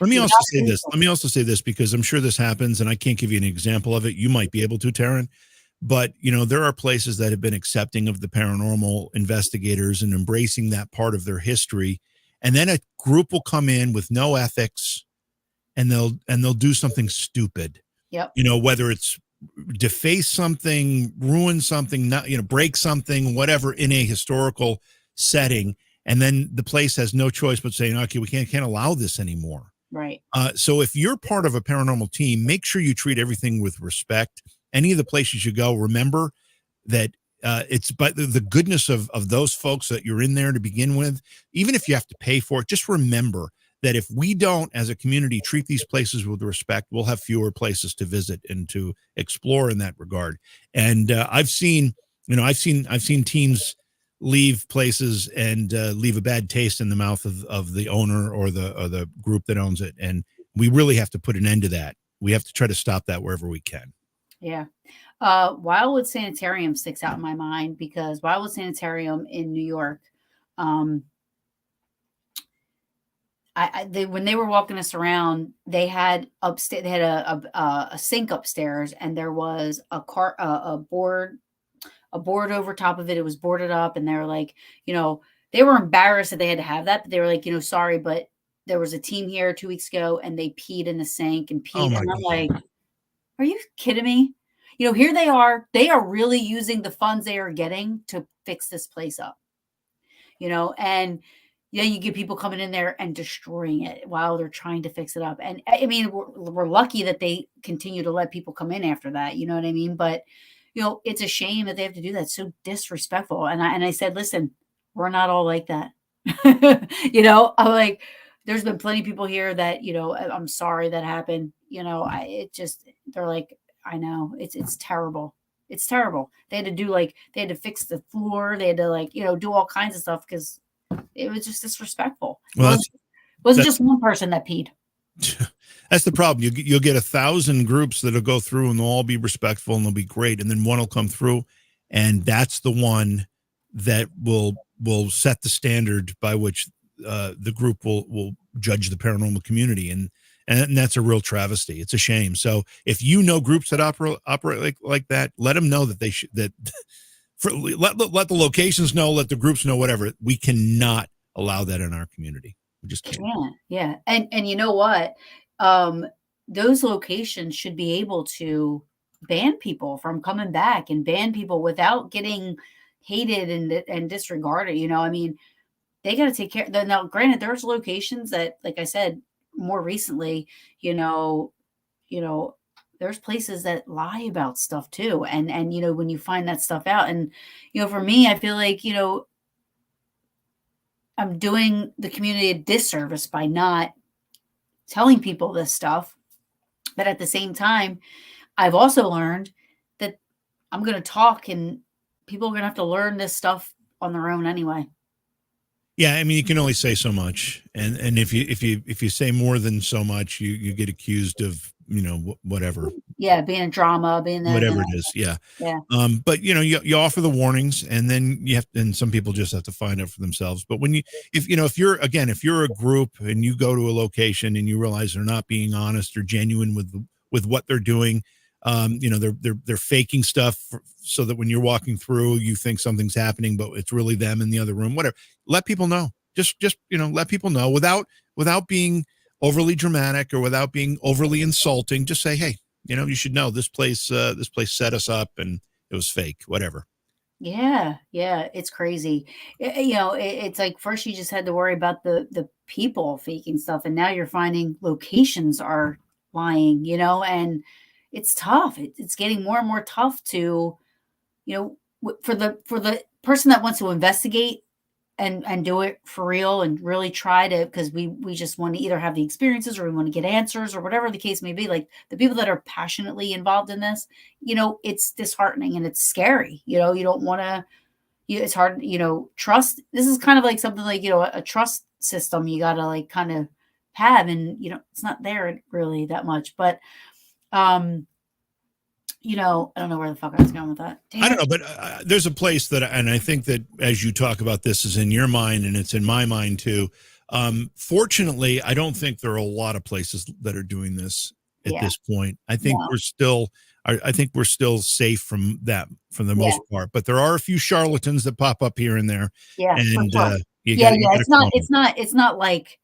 Let me also say this, because I'm sure this happens, and I can't give you an example of it. You might be able to, Taryn, but there are places that have been accepting of the paranormal investigators and embracing that part of their history. And then a group will come in with no ethics, and they'll do something stupid. Yep. Whether it's deface something, ruin something, not, break something, whatever, in a historical setting. And then the place has no choice but saying, okay, we can't allow this anymore. Right. So if you're part of a paranormal team, make sure you treat everything with respect. Any of the places you go, remember that it's but the goodness of those folks that you're in there to begin with. Even if you have to pay for it, just remember that if we don't, as a community, treat these places with respect, we'll have fewer places to visit and to explore in that regard. And I've seen teams leave places and leave a bad taste in the mouth of the owner or the group that owns it. And we really have to put an end to that. We have to try to stop that wherever we can. Yeah. Wildwood Sanitarium sticks out in my mind, because Wildwood Sanitarium in New York, when they were walking us around, they had upstairs, they had a sink upstairs, and there was a board over top of it. It was boarded up, and they were like, they were embarrassed that they had to have that, but they were like, sorry, but there was a team here 2 weeks ago and they peed in the sink and peed. And I'm like, are you kidding me? Here they are really using the funds they are getting to fix this place up, and you get people coming in there and destroying it while they're trying to fix it up. And I mean, we're lucky that they continue to let people come in after that. You know what I mean? But, it's a shame that they have to do that. It's so disrespectful. And I said, listen, we're not all like that. I'm like, there's been plenty of people here that, I'm sorry that happened. They're like, I know it's terrible. It's terrible. They had to fix the floor. They had to do all kinds of stuff because it was just disrespectful. Well, Wasn't That's just one person that peed. that's the problem. You'll get 1,000 groups that'll go through and they'll all be respectful and they'll be great, and then one will come through, and that's the one that will set the standard by which the group will judge the paranormal community, and that's a real travesty. It's a shame. So if you know groups that operate like that, let them know that they should that let the locations know, let the groups know, whatever. We cannot allow that in our community. We just can't. Yeah. And you know what? Um, those locations should be able to ban people from coming back and ban people without getting hated and disregarded. You know, I mean, they got to take care. Now, granted, there's locations that, like I said, more recently, you know, you know, there's places that lie about stuff too. And you know, when you find that stuff out, and you know, for me, I feel like, you know, I'm doing the community a disservice by not telling people this stuff. But at the same time, I've also learned that I'm going to talk and people are going to have to learn this stuff on their own anyway. Yeah, I mean, you can only say so much, and if you say more than so much, you get accused of whatever Yeah, being a drama, being that, whatever it is. Yeah. yeah, But you offer the warnings, and then and some people just have to find out for themselves. But if you're a group and you go to a location and you realize they're not being honest or genuine with what they're doing, they're faking stuff so that when you're walking through, you think something's happening, but it's really them in the other room, whatever. Let people know. Just let people know without being overly dramatic or without being overly insulting. Just say, hey, you should know this place set us up and it was fake, whatever. yeah, it's crazy. It's like first you just had to worry about the people faking stuff, and now you're finding locations are lying. You know, and it's tough. It's getting more and more tough to, for the person that wants to investigate and do it for real and really try to, because we just want to either have the experiences or we want to get answers or whatever the case may be. Like the people that are passionately involved in this, it's disheartening and it's scary. You don't want to. It's hard. Trust. This is kind of like something like a trust system you got to like kind of have, and it's not there really that much. But I don't know where the fuck I was going with that. I don't know, but there's a place and I think that as you talk about this is in your mind and it's in my mind too. Fortunately, I don't think there are a lot of places that are doing this at this point. I think I think we're still safe from that for the most part, but there are a few charlatans that pop up here and there. Yeah, and for sure. you got It's not like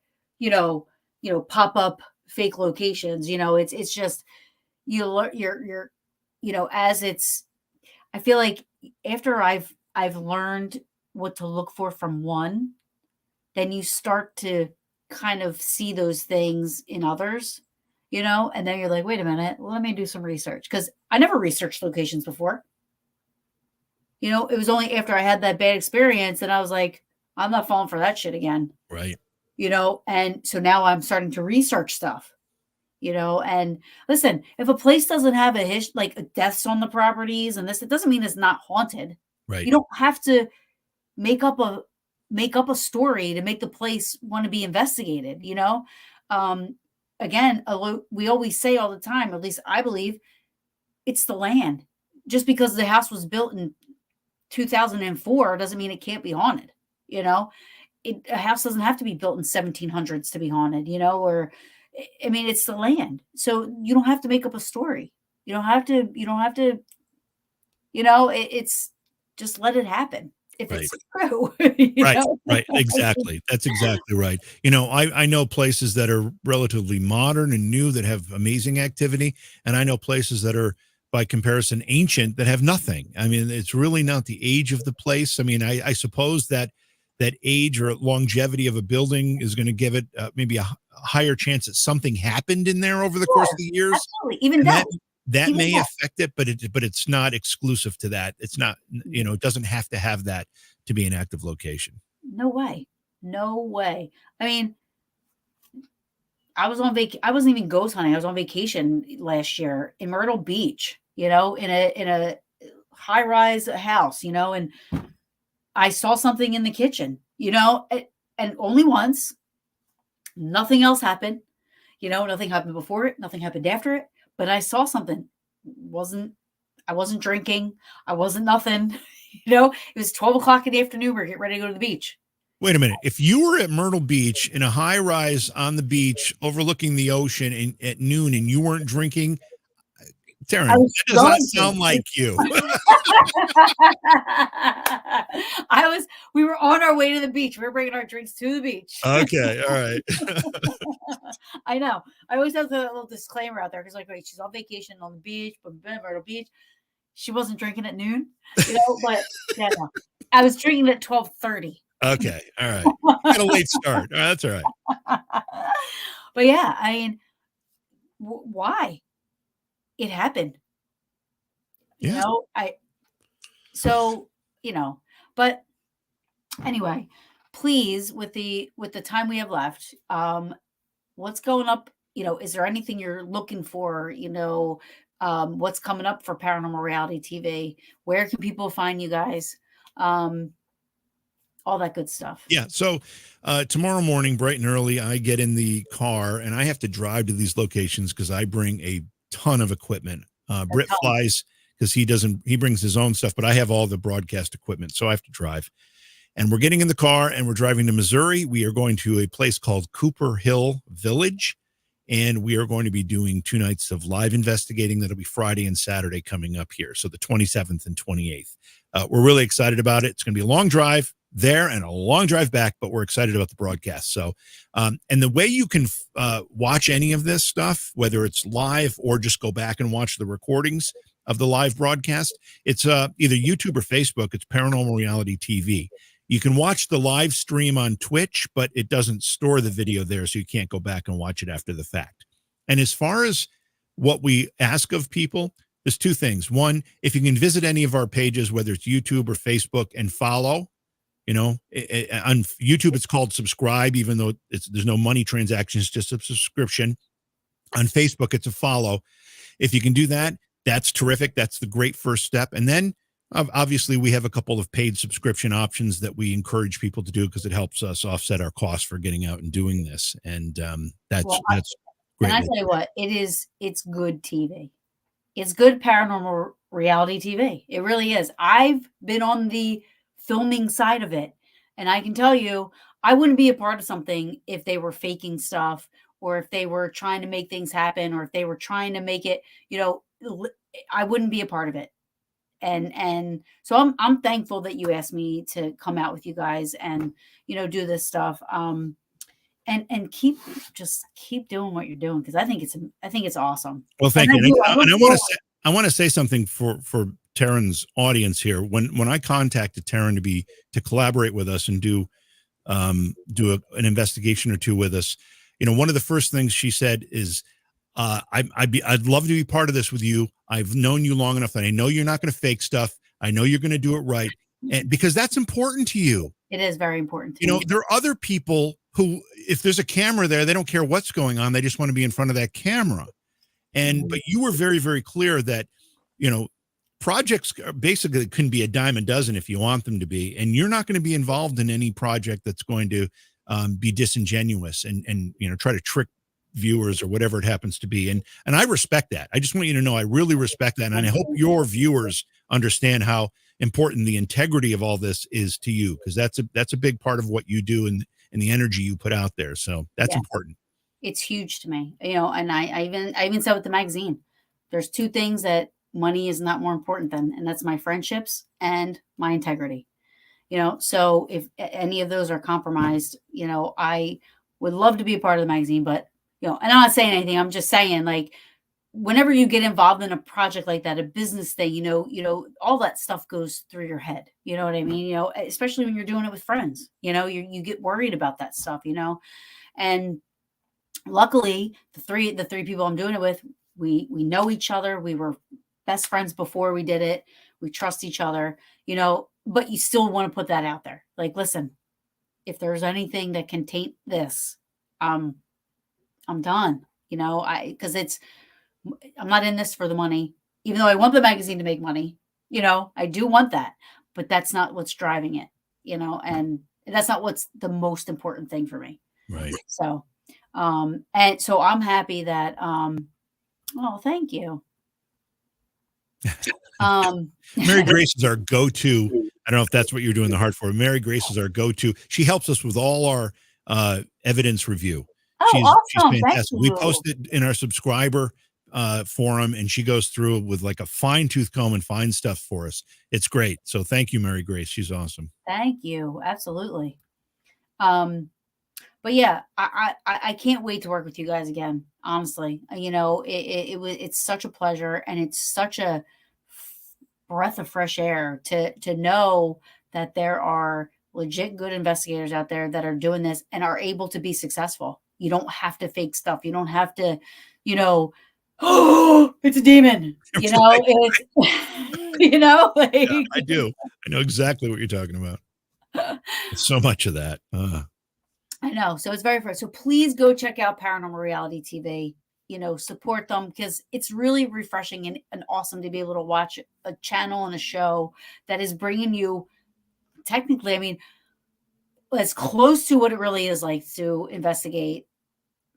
pop up fake locations. It's just you're as it's. I feel like after I've learned what to look for from one, then you start to kind of see those things in others, and then you're like, wait a minute, let me do some research, because I never researched locations before. It was only after I had that bad experience and I was like, I'm not falling for that shit again. Right. And so now I'm starting to research stuff. And listen, if a place doesn't have like deaths on the properties and this, it doesn't mean it's not haunted. Right. You don't have to make up a story to make the place want to be investigated. Again, we always say all the time, at least I believe, it's the land. Just because the house was built in 2004 doesn't mean it can't be haunted. A house doesn't have to be built in 1700s to be haunted. Or I mean, it's the land. So you don't have to make up a story. You don't have to, it's just let it happen. If it's true. Right. Exactly. That's exactly right. I know places that are relatively modern and new that have amazing activity. And I know places that are by comparison ancient that have nothing. I mean, it's really not the age of the place. I mean, I suppose that age or longevity of a building is going to give it maybe a higher chance that something happened in there over the course of the years. Absolutely. Even that may affect it, but it's not exclusive to that. It's not, it doesn't have to have that to be an active location. No way. I mean, I wasn't even ghost hunting. I was on vacation last year in Myrtle Beach, in a high-rise house, and I saw something in the kitchen, and only once. Nothing else happened. Nothing happened before it. Nothing happened after it. But I saw something. I wasn't drinking. I wasn't nothing. It was 12 o'clock in the afternoon. We're getting ready to go to the beach. Wait a minute. If you were at Myrtle Beach in a high rise on the beach overlooking the ocean at noon and you weren't drinking, Taryn, that does not sound like you. We were on our way to the beach. We were bringing our drinks to the beach. Okay. All right. I know. I always have the little disclaimer out there because, wait, she's on vacation on the beach, but Myrtle Beach. She wasn't drinking at noon, but yeah, no. I was drinking at 12:30. Okay. All right. Got a late start. That's all right. But yeah, I mean, why? It happened. Yeah. But anyway, please, with the time we have left, what's going up? Is there anything you're looking for? What's coming up for Paranormal Reality TV? Where can people find you guys? All that good stuff. Yeah. So tomorrow morning, bright and early, I get in the car and I have to drive to these locations because I bring a ton of equipment. Britt flies because he brings his own stuff, but I have all the broadcast equipment. So I have to drive. And we're getting in the car and we're driving to Missouri. We are going to a place called Cooper Hill Village. And we are going to be doing 2 nights of live investigating. That'll be Friday and Saturday coming up here. So the 27th and 28th. We're really excited about it. It's going to be a long drive there and a long drive back, but we're excited about the broadcast. So, and the way you can watch any of this stuff, whether it's live or just go back and watch the recordings of the live broadcast, it's either YouTube or Facebook. It's Paranormal Reality TV. You can watch the live stream on Twitch, but it doesn't store the video there, so you can't go back and watch it after the fact. And as far as what we ask of people, there's 2 things. One, if you can visit any of our pages, whether it's YouTube or Facebook, and follow, on YouTube, it's called subscribe, even though there's no money transactions, just a subscription. On Facebook, it's a follow. If you can do that, that's terrific. That's the great first step. And then obviously we have a couple of paid subscription options that we encourage people to do because it helps us offset our costs for getting out and doing this. And that's great. And I tell you what, it's good TV. It's good Paranormal Reality TV. It really is. I've been on the filming side of it. And I can tell you, I wouldn't be a part of something if they were faking stuff or if they were trying to make things happen or if they were trying to make it, I wouldn't be a part of it. And so I'm thankful that you asked me to come out with you guys and, do this stuff. And keep doing what you're doing. Cause I think it's awesome. Well, thank you. And I want to say something for Taryn's audience here. When I contacted Taryn to collaborate with us and do an investigation or 2 with us, one of the first things she said is, I'd love to be part of this with you. I've known you long enough that I know you're not going to fake stuff. I know you're going to do it right. And because that's important to you. It is very important to me. There are other people who, if there's a camera there, they don't care what's going on. They just want to be in front of that camera. But you were very, very clear that, projects basically can be a dime a dozen if you want them to be, and you're not going to be involved in any project that's going to be disingenuous and try to trick viewers or whatever it happens to be. And I respect that. I just want you to know, I really respect that. And I hope your viewers understand how important the integrity of all this is to you, because that's a big part of what you do and the energy you put out there. So that's important. It's huge to me, and I even said with the magazine, there's 2 things that money is not more important than, and that's my friendships and my integrity. So if any of those are compromised, I would love to be a part of the magazine, but and I'm not saying anything. I'm just saying, whenever you get involved in a project like that, a business thing, all that stuff goes through your head. You know what I mean? Especially when you're doing it with friends, you get worried about that stuff, and luckily the three people I'm doing it with, we know each other. We were best friends before we did it. We trust each other, but you still want to put that out there. Listen, if there's anything that can taint this, I'm done, because I'm not in this for the money, even though I want the magazine to make money, I do want that, but that's not what's driving it, and that's not what's the most important thing for me. Right. So, And so I'm happy that, oh, thank you. Mary Grace is our go-to. I don't know if that's what you're doing the heart for. Mary Grace is our go-to. She helps us with all our evidence review. Oh, She's awesome. Thank fantastic. We you. post it in our subscriber forum, and she goes through it with like a fine-tooth comb and finds stuff for us. It's great. So thank you, Mary Grace. She's awesome. Thank you. Absolutely. But yeah, I can't wait to work with you guys again. Honestly, it's such a pleasure, and it's such a breath of fresh air to know that there are legit good investigators out there that are doing this and are able to be successful. You don't have to fake stuff. You don't have to, oh, it's a demon. Right. It's like Yeah, I do. I know exactly what you're talking about. So much of that. I know. So it's very first. So please go check out Paranormal Reality TV. Support them because it's really refreshing and awesome to be able to watch a channel and a show that is bringing you, technically, I mean, as close to what it really is like to investigate,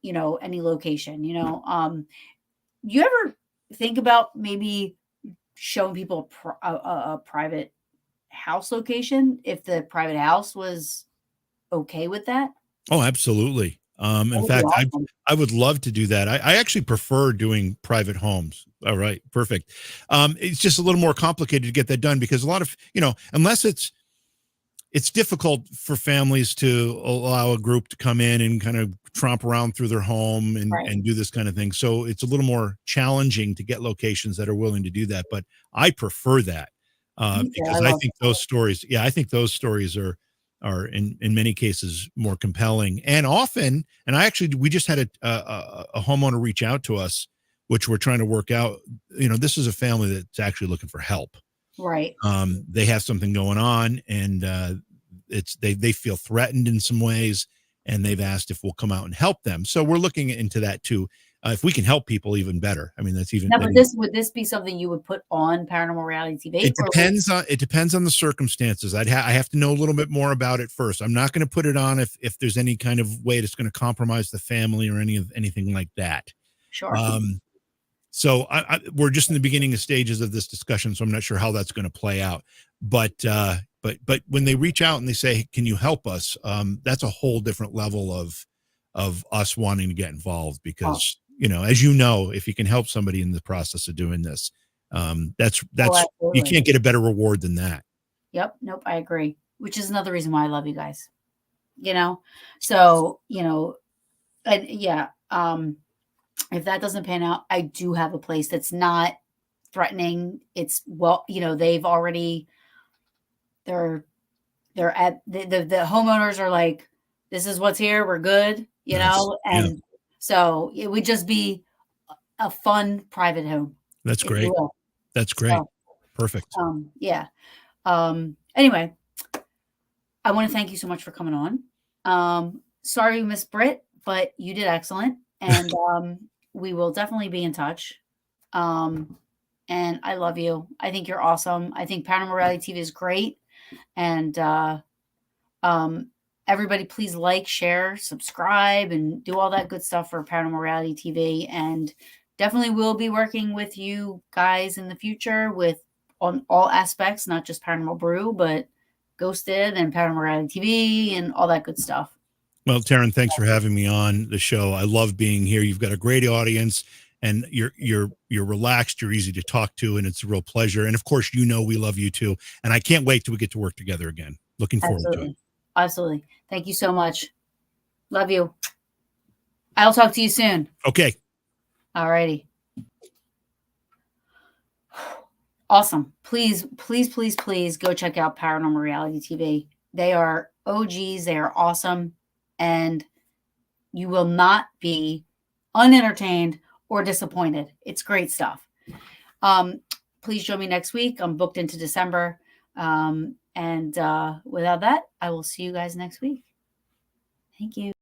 any location. You ever think about maybe showing people a private house location if the private house was okay with that? Oh, absolutely. That In would be fact, awesome. I would love to do that. I actually prefer doing private homes. All right, perfect. It's just a little more complicated to get that done because a lot of, unless it's difficult for families to allow a group to come in and kind of tromp around through their home Right. and do this kind of thing. So it's a little more challenging to get locations that are willing to do that. But I prefer that Me too. I because I love think those stories, I think those stories are in many cases more compelling and often. And we just had a homeowner reach out to us, which we're trying to work out. This is a family that's actually looking for help. right. They have something going on, and they feel threatened in some ways, and they've asked if we'll come out and help them. So we're looking into that too. If we can help people, even better. I mean, Now, but would this be something you would put on Paranormal Reality TV? It depends on the circumstances. I have to know a little bit more about it first. I'm not going to put it on if there's any kind of way that's going to compromise the family or anything like that. Sure. So we're just in the beginning of stages of this discussion, so I'm not sure how that's going to play out. But when they reach out and they say, "Can you help us?" That's a whole different level of us wanting to get involved because as if you can help somebody in the process of doing this, that's you can't get a better reward than that. Yep. Nope. I agree. Which is another reason why I love you guys. So and yeah. If that doesn't pan out, I do have a place that's not threatening. It's they've already they're at the homeowners are like, this is what's here. We're good, Nice. and so it would just be a fun private home. That's great. That's great. So, perfect. Yeah. Anyway, I want to thank you so much for coming on. Sorry, Miss Britt, but you did excellent. And we will definitely be in touch. And I love you. I think you're awesome. I think Paranormal Reality TV is great. And everybody, please like, share, subscribe, and do all that good stuff for Paranormal Reality TV. And definitely will be working with you guys in the future on all aspects, not just Paranormal Brew, but Ghosted and Paranormal Reality TV and all that good stuff. Well, Taryn, thanks for having me on the show. I love being here. You've got a great audience, and you're relaxed. You're easy to talk to, and it's a real pleasure. And of course, we love you too. And I can't wait till we get to work together again. Looking forward to it. Absolutely. Thank you so much. Love you. I'll talk to you soon. Okay. All righty. Awesome. Please, please, please, please go check out Paranormal Reality TV. They are OGs. They are awesome. And you will not be unentertained or disappointed. It's great stuff. Please join me next week. I'm booked into December. And without that, I will see you guys next week. Thank you.